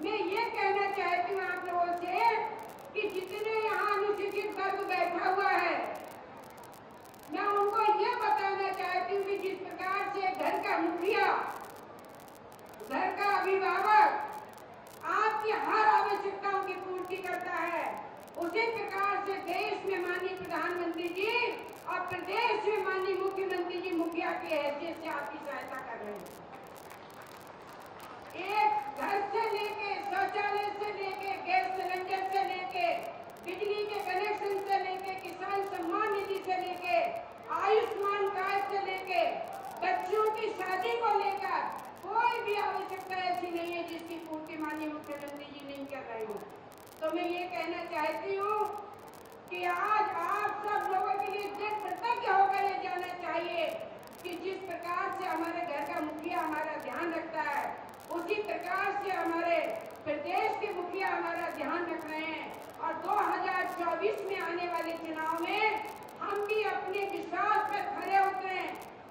मैं ये कहना चाहती हूँ आप लोगों से कि जितने यहाँ अनुसूचित वर्ग बैठा हुआ है, मैं उनको ये बताना चाहती हूँ कि जिस प्रकार से घर का मुखिया, घर का अभिभावक आपकी हर आवश्यकताओं की पूर्ति करता है, उसी प्रकार से देश में माननीय प्रधानमंत्री जी और प्रदेश में माननीय मुख्यमंत्री जी मुखिया की हैसियत से आपकी सहायता कर रहे हैं। एक घर से लेके, शौचालय से लेके, गैस सिलेंडर से लेके, बिजली के कनेक्शन से लेके, किसान सम्मान निधि से लेके, आयुष्मान कार्ड से लेके, बच्चों की शादी को लेकर कोई भी आवश्यकता ऐसी नहीं है जिसकी पूर्ति माननीय मुख्यमंत्री जी नहीं कर रहे हो। तो मैं ये कहना चाहती हूँ कि आज आप सब लोगों के लिए दृढ़ कृतज्ञ होकर ये जाना चाहिए कि जिस प्रकार से हमारे घर का मुखिया हमारा ध्यान रखता है, उसी प्रकार से हमारे प्रदेश के मुखिया हमारा ध्यान रख रहे हैं। और 2024 में आने वाले चुनाव में हम भी अपने विश्वास पर खड़े उतरे,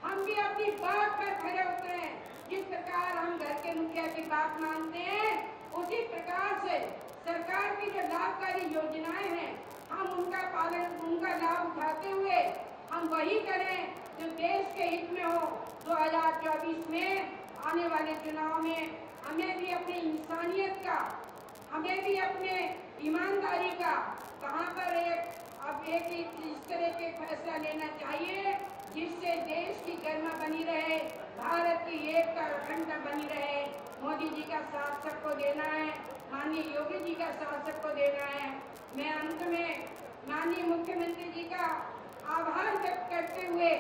हम भी अपनी बात पर खड़े उतरे। जिस प्रकार हम घर के मुखिया की बात मानते हैं, उसी प्रकार से सरकार की जो लाभकारी योजनाएं हैं, हम उनका पालन, उनका लाभ उठाते हुए हम वही करें जो देश के हित में हो। 2024 में आने वाले चुनाव में हमें भी अपनी इंसानियत का, हमें भी अपने ईमानदारी का कहाँ पर एक इस तरह के फैसला लेना चाहिए जिससे देश की गरिमा बनी रहे, भारत की एकता अखंडता बनी रहे। मोदी जी का साथ सबको देना है, माननीय योगी जी का साथ सबको देना है। मैं अंत में माननीय मुख्यमंत्री जी का आभार व्यक्त करते हुए,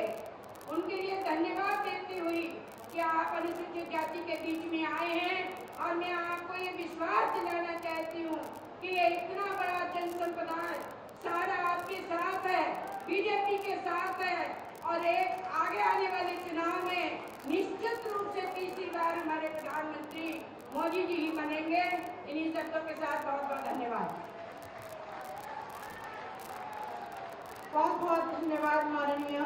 उनके लिए धन्यवाद देती हुई कि आप अनुसूचित जाति के बीच में आए हैं, और मैं आपको ये विश्वास दिलाना चाहती हूँ कि ये इतना बड़ा जनसंप्रदाय सारा आपके साथ है, बीजेपी के साथ है, और एक आगे आने वाले चुनाव में निश्चित रूप से तीसरी बार हमारे प्रधानमंत्री मोदी जी ही बनेंगे। इन्हीं शब्दों के साथ बहुत बहुत धन्यवाद। बहुत बहुत धन्यवाद माननीय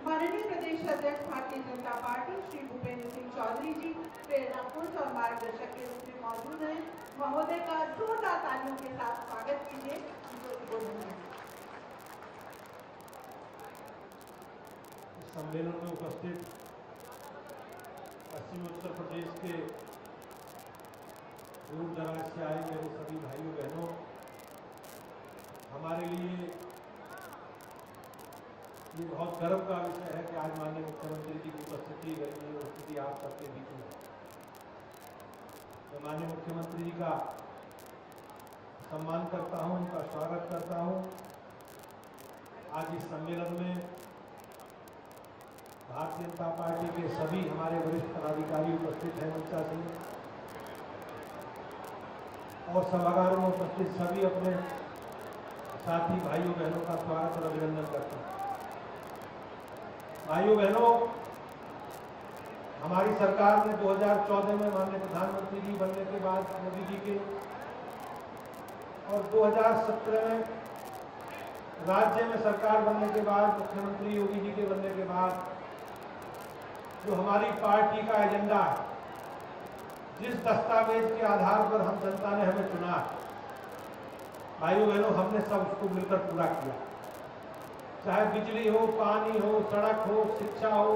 प्रदेश अध्यक्ष भारतीय जनता पार्टी श्री भूपेंद्र सिंह चौधरी जी, प्रेरणा पुरुष और मार्गदर्शक के रूप में मौजूद हैं। महोदय का जोरदार तालियों के साथ स्वागत कीजिए। सम्मेलन में उपस्थित पश्चिमी उत्तर प्रदेश के दूर दराज से आए मेरे सभी भाइयों बहनों, हमारे लिए ये बहुत गर्व का विषय है कि आज माननीय मुख्यमंत्री जी की उपस्थिति गर्मी उपस्थिति आप सबके बीच में। मैं माननीय मुख्यमंत्री जी का सम्मान करता हूं, उनका स्वागत करता हूं। आज इस सम्मेलन में भारतीय जनता पार्टी के सभी हमारे वरिष्ठ पदाधिकारी उपस्थित हैं, मंचा सिंह, और सभागार में उपस्थित सभी अपने साथी भाइयों बहनों का स्वागत और अभिनंदन करता हूं। भाइयों बहनों, हमारी सरकार ने 2014 में माननीय प्रधानमंत्री जी बनने के बाद मोदी जी के, और 2017 में राज्य में सरकार बनने के बाद, मुख्यमंत्री योगी जी के बनने के बाद, जो हमारी पार्टी का एजेंडा है, जिस दस्तावेज के आधार पर हम जनता ने हमें चुना, भाइयों बहनों, हमने सब उसको मिलकर पूरा किया। चाहे बिजली हो, पानी हो, सड़क हो, शिक्षा हो,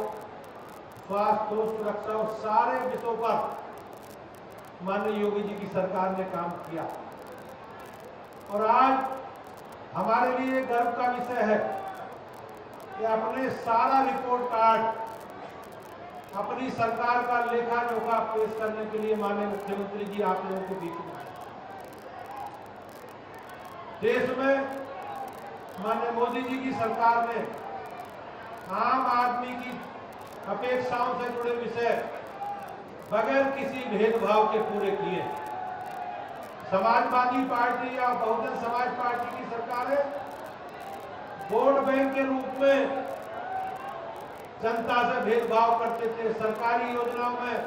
स्वास्थ्य हो, सुरक्षा हो, सारे विषयों पर माननीय योगी जी की सरकार ने काम किया। और आज हमारे लिए गर्व का विषय है कि अपने सारा रिपोर्ट कार्ड, अपनी सरकार का लेखा जोखा पेश करने के लिए माननीय मुख्यमंत्री जी आप लोगों के बीच में। देश में माननीय मोदी जी की सरकार ने आम आदमी की अपेक्षाओं से जुड़े विषय बगैर किसी भेदभाव के पूरे किए। समाजवादी पार्टी या बहुजन समाज पार्टी की सरकारें वोट बैंक के रूप में जनता से भेदभाव करते थे। सरकारी योजनाओं में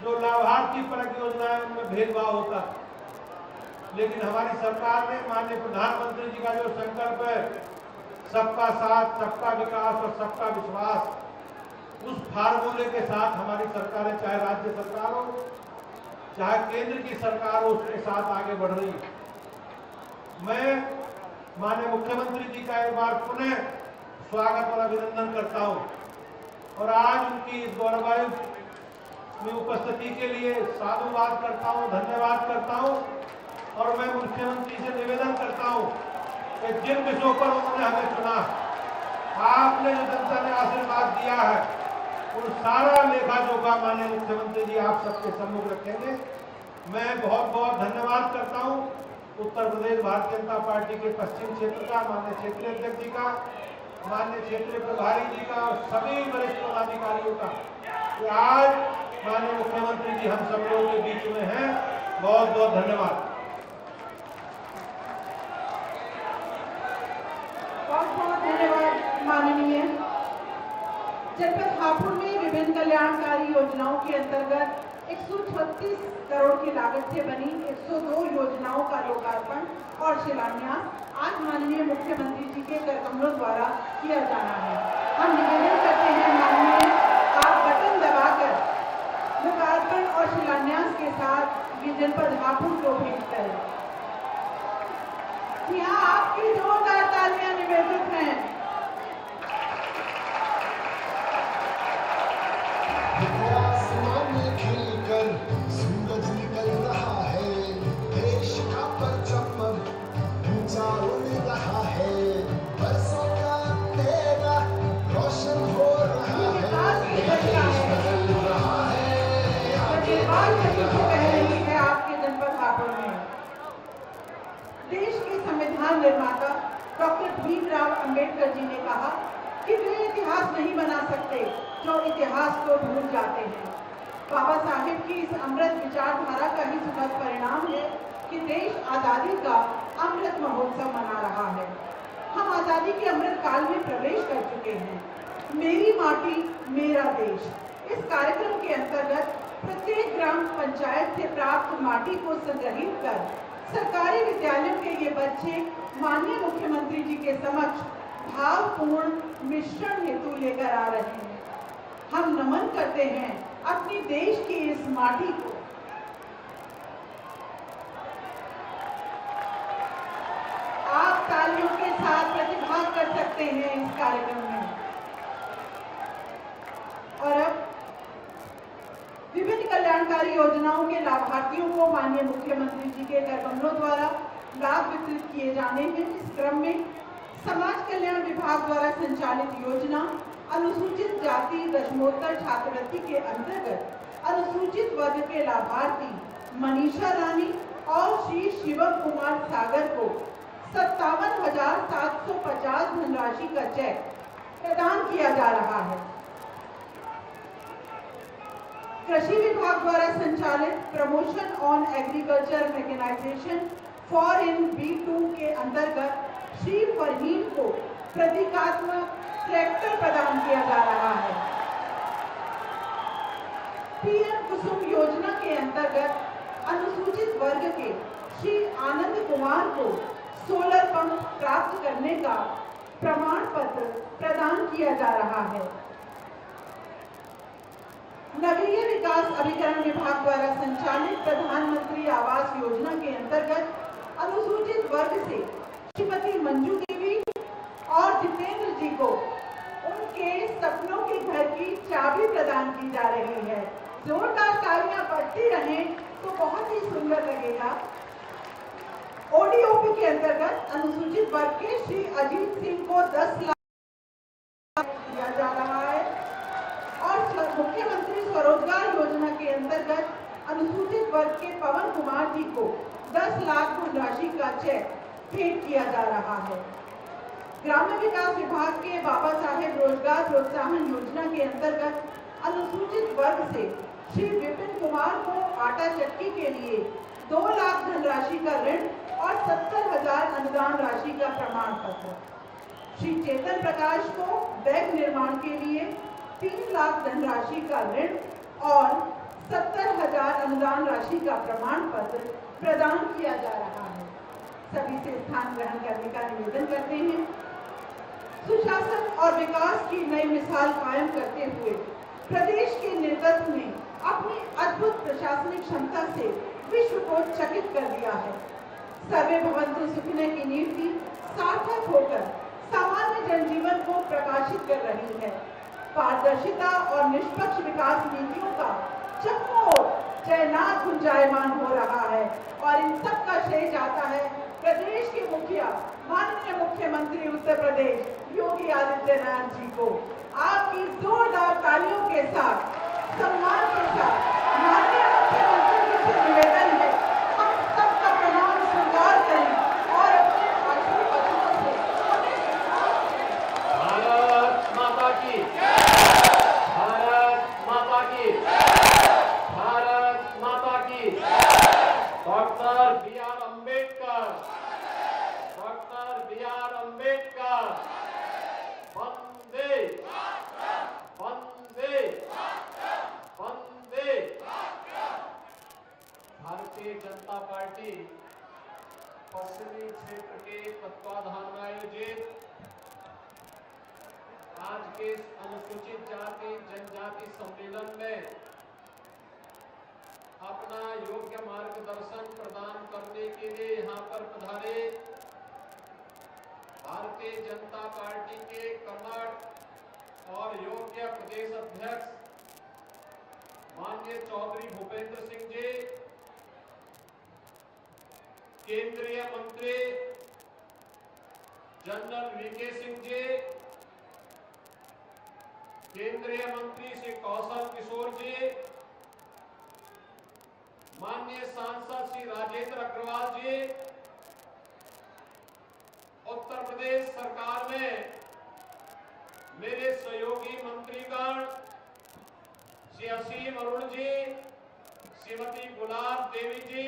जो लाभार्थी परक योजनाएं उनमें भेदभाव होता, लेकिन हमारी सरकार ने माननीय प्रधानमंत्री जी का जो संकल्प है सबका साथ, सबका विकास और सबका विश्वास, उस फार्मूले के साथ हमारी सरकारें, चाहे राज्य सरकार हो चाहे केंद्र की सरकार हो, उसके साथ आगे बढ़ रही है। मैं माननीय मुख्यमंत्री जी का एक बार पुनः स्वागत और अभिनंदन करता हूं और आज उनकी इस गौरवायुक्त में उपस्थिति के लिए साधुवाद करता हूं, धन्यवाद करता हूं। और मैं मुख्यमंत्री से निवेदन करता हूं कि जिन विषयों पर उन्होंने हमें चुना, आपने जो जनता ने आशीर्वाद दिया है, उन सारा लेखा जोखा माननीय मुख्यमंत्री जी आप सबके सम्मुख रखेंगे। मैं बहुत बहुत धन्यवाद करता हूं उत्तर प्रदेश भारतीय जनता पार्टी के पश्चिम क्षेत्र का, माननीय क्षेत्रीय अध्यक्ष जी का, माननीय क्षेत्रीय प्रभारी जी का और सभी वरिष्ठ पदाधिकारियों का कि आज माननीय मुख्यमंत्री जी हम सब लोगों के बीच में हैं। बहुत बहुत धन्यवाद। बहुत बहुत धन्यवाद माननीय। जनपद हापुड़ में विभिन्न कल्याणकारी योजनाओं के अंतर्गत 136 करोड़ की लागत से बनी 102 योजनाओं का लोकार्पण और शिलान्यास आज माननीय मुख्यमंत्री जी के करकमलों द्वारा किया जाना है। हम निवेदन करते हैं माननीय, आप बटन दबाकर लोकार्पण और शिलान्यास के साथ ये जनपद हापुड़ को भेंट करें। यहाँ आपकी जोरदार तालियां निवेदित हैं। सूरज निकल रहा है, देश का परचम ऊंचा उड़ रहा है, बरसों का अंधेरा रोशन हो रहा है, देश बदल रहा है। आपके जनपद हापुड़ में देश के संविधान निर्माता डॉक्टर भीमराव अंबेडकर जी ने कहा कि वे इतिहास नहीं बना सकते जो इतिहास को भूल जाते हैं। बाबा साहेब की इस अमृत विचारधारा का ही सुखद परिणाम है कि देश आजादी का अमृत महोत्सव मना रहा है। हम आजादी के अमृत काल में प्रवेश कर चुके हैं। मेरी माटी मेरा देश इस कार्यक्रम के अंतर्गत प्रत्येक ग्राम पंचायत से प्राप्त माटी को संग्रहित कर सरकारी विद्यालयों के ये बच्चे माननीय मुख्यमंत्री जी के समक्ष भावपूर्ण मिश्रण हेतु लेकर आ रहे हैं। हम नमन करते हैं अपनी देश की इस माटी को। आप तालियों के साथ प्रतिभाग कर सकते हैं इस कार्यक्रम में। और अब विभिन्न कल्याणकारी योजनाओं के लाभार्थियों को माननीय मुख्यमंत्री जी के करकमलों द्वारा लाभ वितरित किए जाने हैं। इस क्रम में समाज कल्याण विभाग द्वारा संचालित योजना अनुसूचित जाति दशमोत्तर छात्रवृत्ति के अंतर्गत अनुसूचित वर्ग के लाभार्थी मनीषा रानी और श्री शिवम कुमार सागर को 57,750 धनराशि का चेक प्रदान किया जा रहा है। कृषि विभाग द्वारा संचालित promotion on agriculture mechanisation for in B2 के अंतर्गत श्री फरहीन को प्रतीकात्मक ट्रैक्टर प्रदान किया जा रहा है। पीएम कुसुम योजना के अंतर्गत अनुसूचित वर्ग के श्री आनंद कुमार को सोलर पंप प्राप्त करने का प्रमाण पत्र प्रदान किया जा रहा है। नगरीय विकास अभिकरण विभाग द्वारा संचालित प्रधानमंत्री आवास योजना के अंतर्गत अनुसूचित वर्ग से श्रीमती मंजू देवी और जितेंद्र जी को उनके सपनों के घर की चाबी प्रदान की जा रही है। जोरदार तालियां बढ़ती रहें तो बहुत ही सुंदर लगेगा। ओडीओपी के अंतर्गत अनुसूचित वर्ग के श्री अजीत सिंह को 10 लाख दिया जा रहा है और मुख्यमंत्री स्वरोजगार योजना के अंतर्गत अनुसूचित वर्ग के पवन कुमार जी को 10 लाख धनराशि का चेक भेंट किया जा रहा है। ग्रामीण विकास विभाग के बाबा साहेब रोजगार प्रोत्साहन योजना के अंतर्गत अनुसूचित वर्ग से श्री विपिन कुमार को आटा चक्की के लिए 2 लाख धनराशि का ऋण और 70,000 अनुदान राशि का प्रमाण पत्र, श्री चेतन प्रकाश को बैग निर्माण के लिए 3 लाख धनराशि का ऋण और 70,000 अनुदान राशि का प्रमाण पत्र प्रदान किया जा रहा है। सभी से स्थान ग्रहण करने का निवेदन करते हैं। सुशासन और विकास की नई मिसाल कायम करते हुए प्रदेश के नेतृत्व ने अपनी अद्भुत प्रशासनिक क्षमता से विश्व को चकित कर दिया है। सर्वे भवन्तु सुखिनः की नीति सार्थक होकर सामान्य जनजीवन को प्रकाशित कर रही है। पारदर्शिता और निष्पक्ष विकास नीतियों का चहुओर जयनाद गुंजायमान हो रहा है और इन सब का श्रेय जाता है प्रदेश के मुखिया माननीय मुख्यमंत्री उत्तर प्रदेश योगी आदित्यनाथ जी को। आपकी जोरदार तालियों के साथ, सम्मान के साथ माननीय मुख्यमंत्री जी से निवेदन है हम सबका प्रणाम स्वीकार करें और अपने भाषण वचनों से भारत माता की, भारत माता की, भारत माता की। Doctor B R. Ambedkar, doctor B R. Ambedkar, वंदे वंदे वंदे। भारतीय जनता पार्टी पश्चिमी क्षेत्र के तत्वाधान में आयोजित आज के अनुसूचित जाति जनजाति सम्मेलन में अपना योग्य मार्गदर्शन प्रदान करने के लिए यहाँ पर पधारे भारतीय जनता पार्टी के कर्मठ और योग्य प्रदेश अध्यक्ष माननीय चौधरी भूपेंद्र सिंह जी, केंद्रीय मंत्री जनरल वीके सिंह जी, केंद्रीय मंत्री श्री कौशल किशोर जी, माननीय सांसद श्री राजेंद्र अग्रवाल जी, उत्तर प्रदेश सरकार में मेरे सहयोगी मंत्रीगण श्री असीम अरुण जी, श्रीमती गुलाब देवी जी,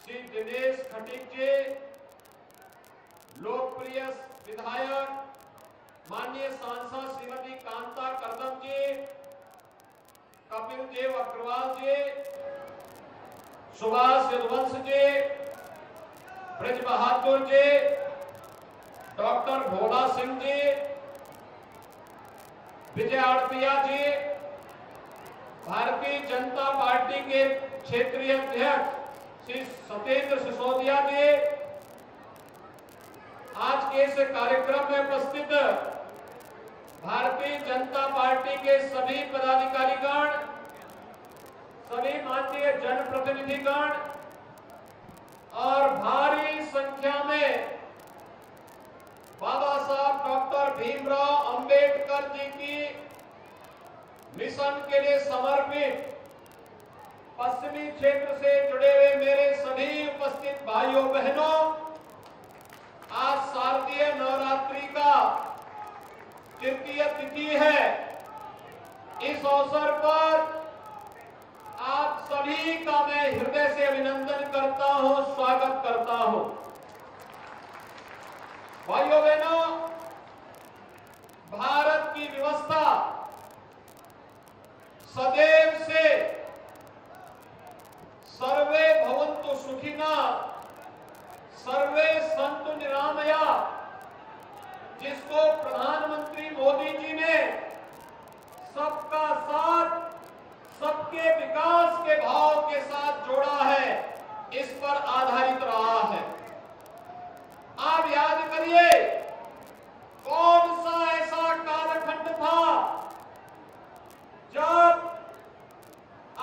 श्री दिनेश खटीक जी, लोकप्रिय विधायक माननीय सांसद श्रीमती कांता करदम जी, कपिल देव अग्रवाल जी, सुभाष यदुवंश जी, ब्रज बहादुर जी, डॉक्टर भोला सिंह जी, विजय आड़तिया जी, भारतीय जनता पार्टी के क्षेत्रीय अध्यक्ष श्री सत्येंद्र सिसोदिया जी, आज के इस कार्यक्रम में उपस्थित भारतीय जनता पार्टी के सभी पदाधिकारीगण, सभी माननीय जनप्रतिनिधिगण और भारी संख्या में बाबा साहब डॉक्टर भीमराव अंबेडकर जी की मिशन के लिए समर्पित पश्चिमी क्षेत्र से जुड़े हुए मेरे सभी उपस्थित भाइयों बहनों, आज शारदीय नवरात्रि का तृतीय तिथि है। इस अवसर पर आप सभी का मैं हृदय से अभिनंदन करता हूं, स्वागत करता हूं। भाइयों बहनों, भारत की व्यवस्था सदैव से सर्वे भवन्तु सुखिनः सर्वे सन्तु निरामया, जिसको प्रधानमंत्री मोदी जी ने सबका साथ सबके विकास के भाव के साथ जोड़ा है, इस पर आधारित रहा है। आप याद करिए कौन सा ऐसा कालखंड था जब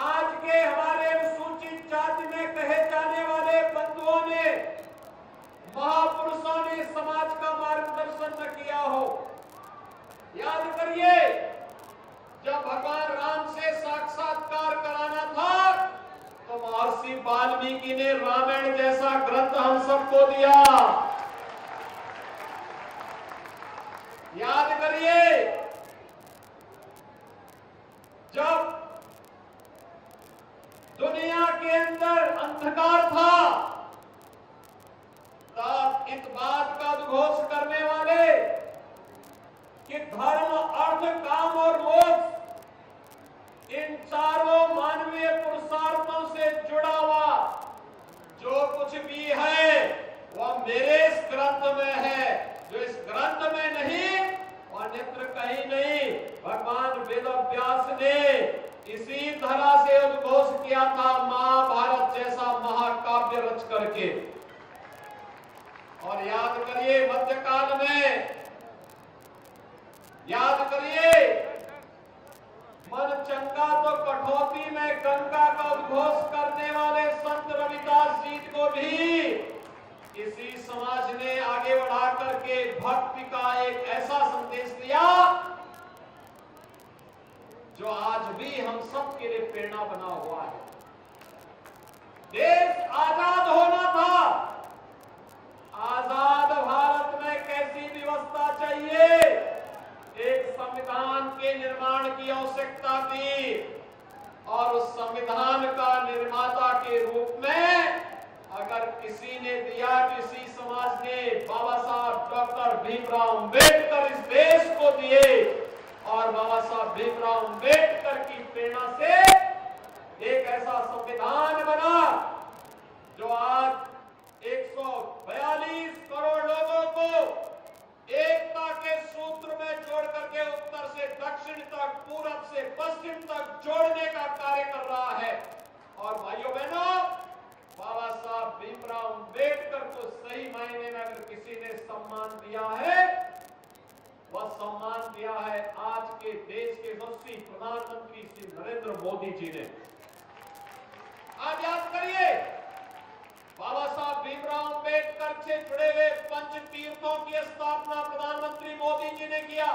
आज के हमारे अनुसूचित जाति में कहे जाने वाले बंधुओं ने, महापुरुषों ने समाज का मार्गदर्शन न किया हो। याद करिए जब भगवान राम से साक्षात्कार कराना था तो महर्षि वाल्मीकि ने रामायण जैसा ग्रंथ हम सबको दिया। याद करिए, जब दुनिया के अंदर अंधकार था, तब इस बात का उद्घोष करने वाले कि धर्म, अर्थ, काम और मोक्ष, इन चारों मानवीय पुरुषार्थों से जुड़ा हुआ जो कुछ भी है वह मेरे इस ग्रंथ में है। जो इस ग्रंथ में नहीं वह अन्यत्र कहीं नहीं। भगवान वेद व्यास ने इसी तरह से उद्घोष किया था, महाभारत जैसा महाकाव्य रच करके। और याद करिए, मध्यकाल में याद करिए, मन चंगा तो कठौती में गंगा का उद्घोष करने वाले संत रविदास जी को भी इसी समाज ने आगे बढ़ा करके भक्ति का एक ऐसा संदेश दिया जो आज भी हम सब के लिए प्रेरणा बना हुआ है। देश आजाद होना था, आजाद भारत में कैसी व्यवस्था चाहिए? एक संविधान के निर्माण की आवश्यकता थी और उस संविधान का निर्माता के रूप में अगर किसी ने दिया, किसी समाज ने बाबा साहब डॉक्टर भीमराव अंबेडकर इस देश को दिए और बाबा साहब भीमराव अंबेडकर की प्रेरणा से एक ऐसा संविधान बना जो आज 142 करोड़ लोगों को एकता के सूत्र में जोड़ करके उत्तर से दक्षिण तक, पूरब से पश्चिम तक जोड़ने का कार्य कर रहा है। और भाइयों बहनों, बाबा साहब भीमराव अंबेडकर को सही मायने में अगर किसी ने सम्मान दिया है, वह सम्मान दिया है आज के देश के यशस्वी प्रधानमंत्री श्री नरेंद्र मोदी जी ने। आज याद करिए, बाबा साहब भीमराव अंबेडकर से जुड़े हुए पंच तीर्थों की स्थापना प्रधानमंत्री मोदी जी ने किया।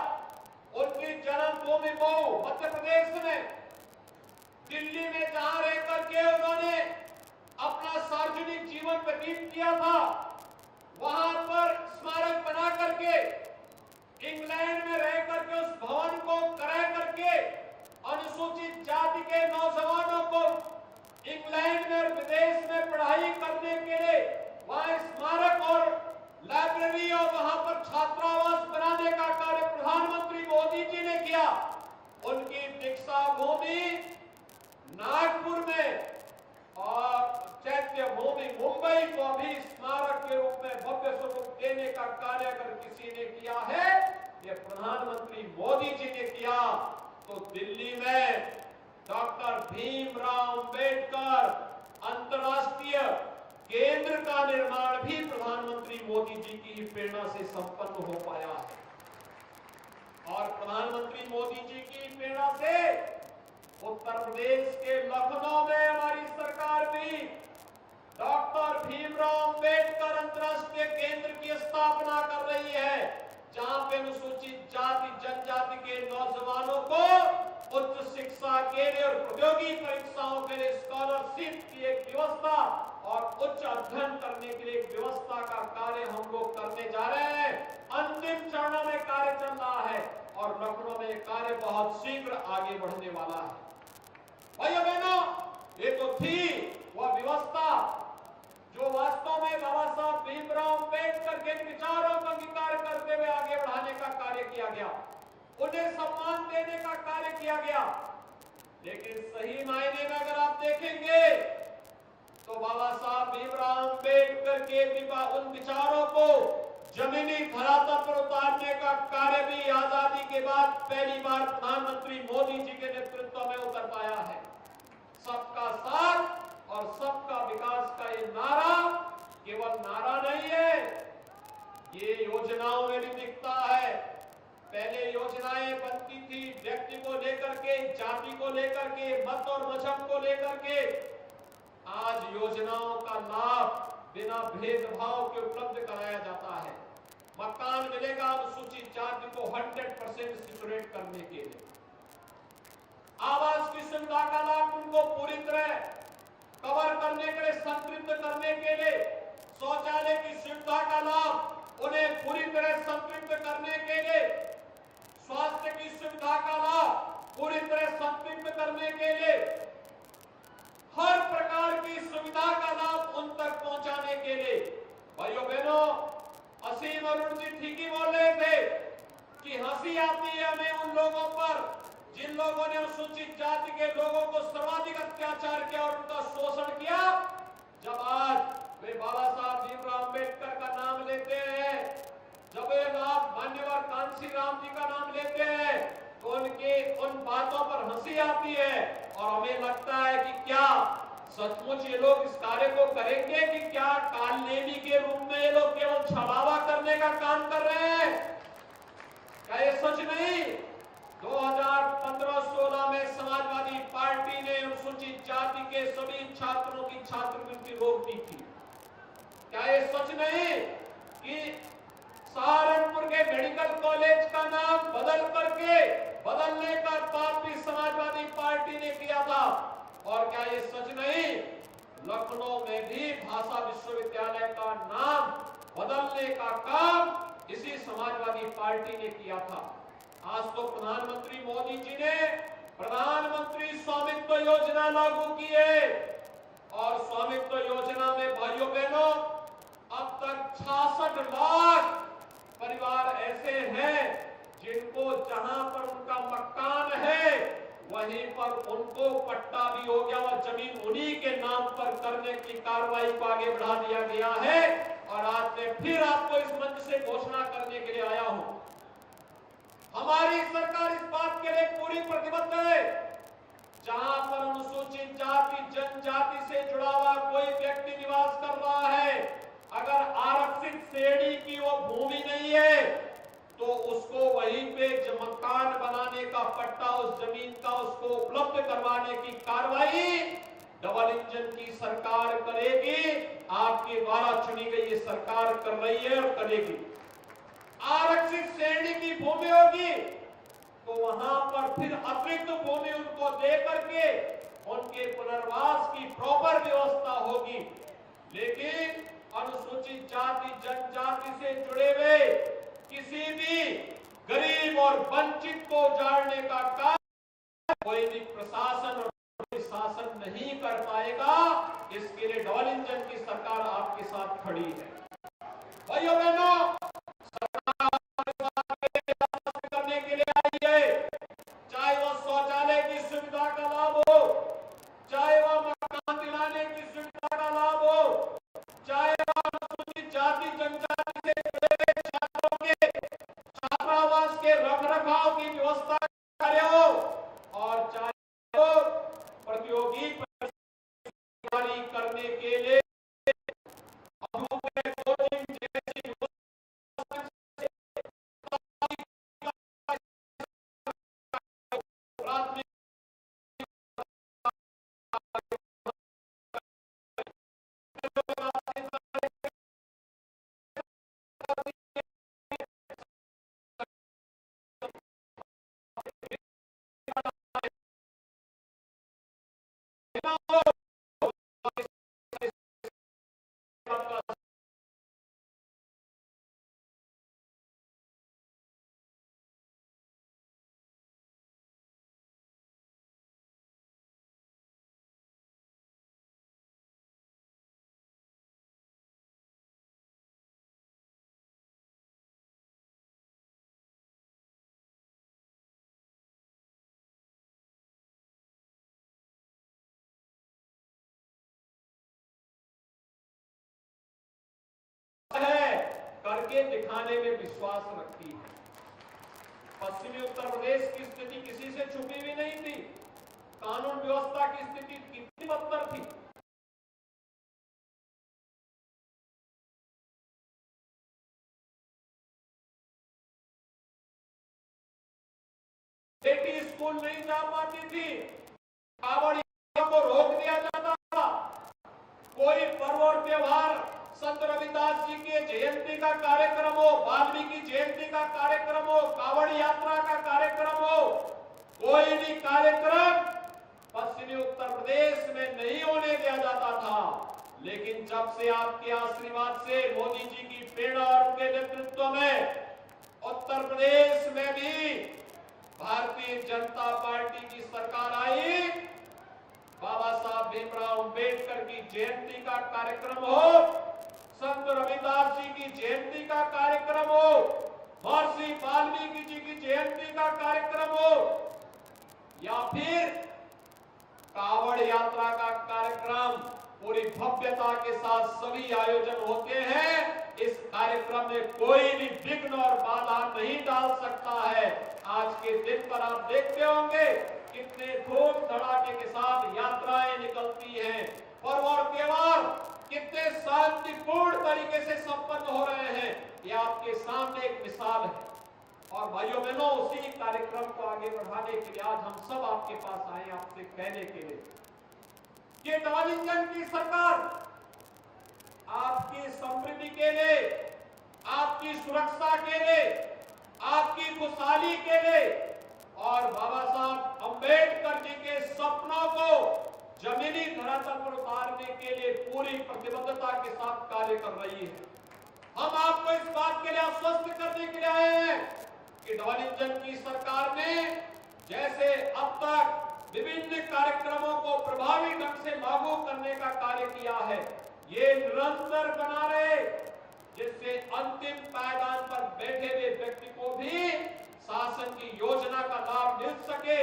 उनकी जन्मभूमि मऊ मध्य प्रदेश में, दिल्ली में जहां रह करके उन्होंने अपना सार्वजनिक जीवन व्यतीत किया था, वहां पर स्मारक बना करके, इंग्लैंड में रह करके उस भवन को करा करके अनुसूचित जाति के नौजवानों को इंग्लैंड में और विदेश में पढ़ाई करने के लिए वहां स्मारक और लाइब्रेरी और वहां पर छात्रावास बनाने का कार्य प्रधानमंत्री मोदी जी ने किया। उनकी दीक्षा भूमि नागपुर में और चैत्य भूमि मुंबई को भी स्मारक के रूप में भव्य स्वरूप देने का कार्य अगर किसी ने किया है, ये प्रधानमंत्री मोदी जी ने किया। तो दिल्ली में डॉक्टर भीमराव अंबेडकर अंतर्राष्ट्रीय केंद्र का निर्माण भी प्रधानमंत्री मोदी जी की ही प्रेरणा से संपन्न हो पाया है। और प्रधानमंत्री मोदी जी की प्रेरणा से उत्तर प्रदेश के लखनऊ में हमारी सरकार भी डॉक्टर भीमराव अंबेडकर अंतर्राष्ट्रीय केंद्र की स्थापना कर रही है, जहां पे अनुसूचित जाति जनजाति के नौजवानों को उच्च शिक्षा के लिए और प्रतियोगी परीक्षाओं के लिए स्कॉलरशिप की एक व्यवस्था और उच्च अध्ययन करने के लिए एक व्यवस्था का कार्य हम लोग करने जा रहे हैं। अंतिम चरणों में कार्य चल रहा है और लखनऊ में कार्य बहुत शीघ्र आगे बढ़ने वाला है। भाइयों बहनों, ये तो थी वह व्यवस्था जो वास्तव में बाबा साहब भीमराव अंबेडकर के विचारों का अंगीकार करते हुए आगे बढ़ाने का कार्य किया गया, उन्हें सम्मान देने का कार्य किया गया। लेकिन सही मायने में अगर आप देखेंगे तो बाबा साहब भीमराव अंबेडकर के उन विचारों को जमीनी धरातल पर उतारने का कार्य भी आजादी के बाद पहली बार प्रधानमंत्री मोदी जी के नेतृत्व में उतर पाया है। सबका साथ और सबका विकास का ये नारा केवल नारा नहीं है, ये योजनाओं में भी दिखता है। पहले योजनाएं बनती थी व्यक्ति को लेकर के, जाति को लेकर के, मत और मजहब को लेकर के। आज योजनाओं का लाभ बिना भेदभाव के उपलब्ध कराया जाता है। मकान मिलेगा अनुसूचित जाति को 100% सिक्योरेट करने के लिए। आवास की सुविधा का लाभ उनको पूरी तरह कवर करने के लिए, संतृप्त करने के लिए, शौचालय की सुविधा का लाभ उन्हें पूरी तरह संतृप्त करने के लिए, स्वास्थ्य की सुविधा का लाभ पूरी तरह संतृप्त करने के लिए, हर प्रकार की सुविधा का लाभ उन तक पहुंचाने के लिए। भाइयों बहनों, असीम अरुण जी ठीक ही बोल रहे थे कि हंसी आती है हमें उन लोगों पर जिन लोगों ने अनुसूचित जाति के लोगों को सर्वाधिक अत्याचार किया और उनका शोषण किया। जब आज वे बाबा साहब भीमराव अम्बेडकर का नाम लेते हैं, जब वे मान्यवर कांसी राम जी का नाम लेते हैं, तो उनके उन बातों पर हंसी आती है और हमें लगता है कि क्या सचमुच ये लोग इस कार्य को करेंगे कि क्या कालनेमी के रूप में ये लोग केवल छलावा करने का काम कर रहे हैं? क्या ये सच नहीं? 2015-16 में समाजवादी पार्टी ने अनुसूचित जाति के सभी छात्रों की छात्रवृत्ति रोक दी थी। क्या ये सच नहीं कि सहारनपुर के मेडिकल कॉलेज का नाम बदलने का पाप भी समाजवादी पार्टी ने किया था? और क्या ये सच नहीं, लखनऊ में भी भाषा विश्वविद्यालय का नाम बदलने का काम इसी समाजवादी पार्टी ने किया था। आज तो प्रधानमंत्री मोदी जी ने प्रधानमंत्री स्वामित्व योजना लागू की है और स्वामित्व योजना में भाइयों बहनों अब तक 66 लाख परिवार ऐसे हैं जिनको जहां पर उनका मकान है वहीं पर उनको पट्टा भी हो गया और जमीन उन्हीं के नाम पर करने की कार्रवाई को आगे बढ़ा दिया गया है। और आज मैं फिर आपको इस मंच से घोषणा करने के लिए आया हूं, हमारी सरकार इस बात के लिए पूरी प्रतिबद्ध है, जहां पर अनुसूचित जाति जनजाति से जुड़ा हुआ कोई व्यक्ति निवास कर रहा है, अगर आरक्षित श्रेणी की वो भूमि नहीं है तो उसको वहीं पे मकान बनाने का पट्टा उस जमीन का उसको उपलब्ध करवाने की कार्रवाई डबल इंजन की सरकार करेगी। आपके द्वारा चुनी गई ये सरकार कर रही है और करेगी। आरक्षित श्रेणी की भूमि होगी तो वहां पर फिर अतिरिक्त भूमि उनको दे करके उनके पुनर्वास की प्रॉपर व्यवस्था होगी। लेकिन अनुसूचित जाति जनजाति से जुड़े हुए किसी भी गरीब और वंचित को उजाड़ने का काम कोई भी प्रशासन और कोई शासन नहीं कर पाएगा। इसके लिए डबल इंजन की सरकार आपके साथ खड़ी है। भाइयों बहनों, सरकार करने के लिए आई है, चाहे वो शौचालय की सुविधा का लाभ हो, चाहे वो मकान दिलाने की सुविधा का लाभ हो, चाहे वो अनुसूचित जाति जनजाति से जुड़े छात्रों के छात्रावास के रखरखाव की व्यवस्था कार्य हो, और चाहे वो प्रतियोगी तैयारी करने के लिए कोचिंग जैसी करके दिखाने में विश्वास रखती है। पश्चिमी उत्तर प्रदेश की स्थिति किसी से छुपी भी नहीं थी। कानून व्यवस्था की स्थिति कितनी बदतर थी। बेटी स्कूल नहीं जा पाती थी, कावड़ियों को रोक दिया जाता था। कोई पर्व और त्योहार, संत रविदास जी के जयंती का कार्यक्रम हो, वाल्मीकि जयंती का कार्यक्रम हो, कावड़ यात्रा का कार्यक्रम हो, कोई भी कार्यक्रम पश्चिमी कभी उत्तर प्रदेश में नहीं होने दिया जाता था, लेकिन जब से आपके आशीर्वाद से, मोदी जी की प्रेरणा और उनके नेतृत्व में उत्तर प्रदेश में भी भारतीय जनता पार्टी की सरकार आई, बाबा साहब भीमराव अंबेडकर की जयंती का कार्यक्रम हो, संत रविदास जी की जयंती का कार्यक्रम हो, महर्षि वाल्मीकि जी की जयंती का कार्यक्रम हो, या फिर कावड़ यात्रा का कार्यक्रम पूरी भव्यता के साथ सभी आयोजन होते हैं। इस कार्यक्रम में कोई भी विघ्न और बाधा नहीं डाल सकता है। आज के दिन पर आप देखते होंगे कितने धूम धड़ाके के साथ यात्राएं निकलती हैं, पर्व और त्योहार कितने शांतिपूर्ण तरीके से संपन्न हो रहे हैं। ये आपके सामने एक मिसाल है। और भाइयों बहनों, उसी कार्यक्रम को आगे बढ़ाने के लिए आज हम सब आपके पास आए, आपसे कहने के लिए कि डबल इंजन की सरकार आपकी समृद्धि के लिए, आपकी सुरक्षा के लिए, आपकी खुशहाली के लिए और बाबा साहब अंबेडकर जी के सपनों को जमीनी धरातल पर उतारने के लिए पूरी प्रतिबद्धता के साथ कार्य कर रही है। हम आपको इस बात के लिए आश्वस्त करने के लिए आए हैं कि डबल इंजन की सरकार ने जैसे अब तक विभिन्न कार्यक्रमों को प्रभावी ढंग से लागू करने का कार्य किया है, ये निरंतर बना रहे, जिससे अंतिम पायदान पर बैठे हुए व्यक्ति को भी शासन की योजना का लाभ मिल सके।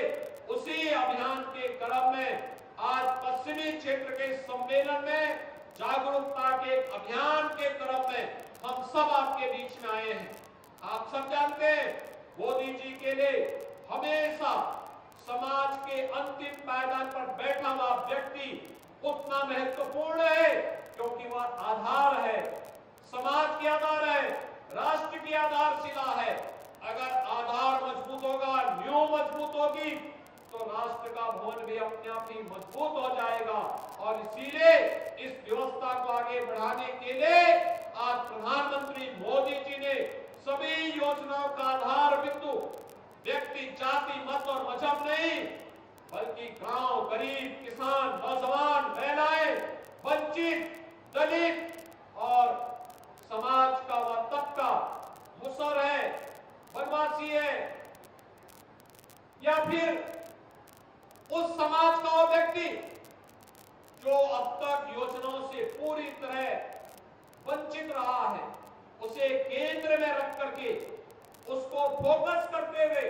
उसी अभियान के क्रम में आज पश्चिमी क्षेत्र के सम्मेलन में जागरूकता के अभियान के क्रम में हम सब आपके बीच में आए हैं। आप सब जानते हैं, मोदी जी के लिए हमेशा समाज के अंतिम पायदान पर बैठा हुआ व्यक्ति उतना महत्वपूर्ण है, क्योंकि वह आधार है, समाज की आधार है, राष्ट्र की आधारशिला है। अगर आधार मजबूत होगा, नींव मजबूत होगी, तो राष्ट्र का भवन भी अपने आप ही मजबूत हो जाएगा। और इसीलिए इस व्यवस्था को आगे बढ़ाने के लिए आज प्रधानमंत्री मोदी जी ने सभी योजनाओं का आधार बिंदु व्यक्ति, जाति, मत और मजहब नहीं, बल्कि गांव, गरीब, किसान, नौजवान, महिलाएं, वंचित, दलित और समाज का वह तबका, मुसर है, वनवासी है, या फिर उस समाज का वो व्यक्ति जो अब तक योजनाओं से पूरी तरह वंचित रहा है, उसे केंद्र में रख करके उसको फोकस करते हुए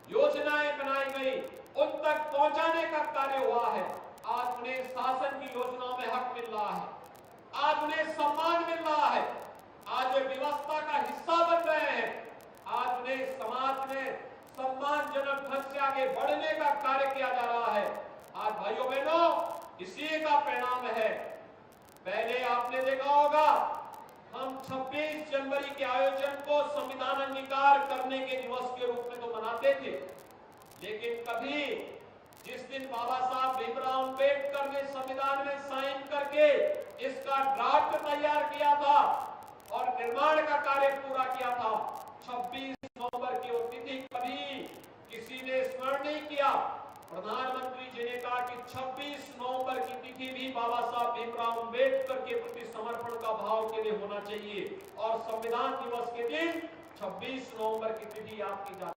योजनाएं बनाई गई, उन तक पहुंचाने का कार्य हुआ है। आज उन्हें शासन की योजनाओं में हक मिल रहा है, आज उन्हें सम्मान मिल रहा है, आज वे व्यवस्था का हिस्सा बन रहे हैं, आज उन्हें समाज में सम्मानजनक ढंग से आगे बढ़ने का कार्य किया जा रहा है। आज भाइयों बहनों, इसी का परिणाम है। पहले आपने देखा होगा, हम 26 जनवरी के आयोजन को संविधान अंगीकार करने के दिवस के रूप में तो मनाते थे, लेकिन कभी जिस दिन बाबा साहब भीमराव अंबेडकर ने संविधान में साइन करके इसका ड्राफ्ट तैयार किया था और निर्माण का कार्य पूरा किया था, 26 नवंबर की वो तिथि कभी किसी ने स्मरण नहीं किया। प्रधानमंत्री जी ने कहा कि 26 नवंबर की तिथि भी बाबा साहब भीमराव अंबेडकर के प्रति समर्पण का भाव के लिए होना चाहिए और संविधान दिवस के दिन 26 नवंबर की तिथि याद की जाती है।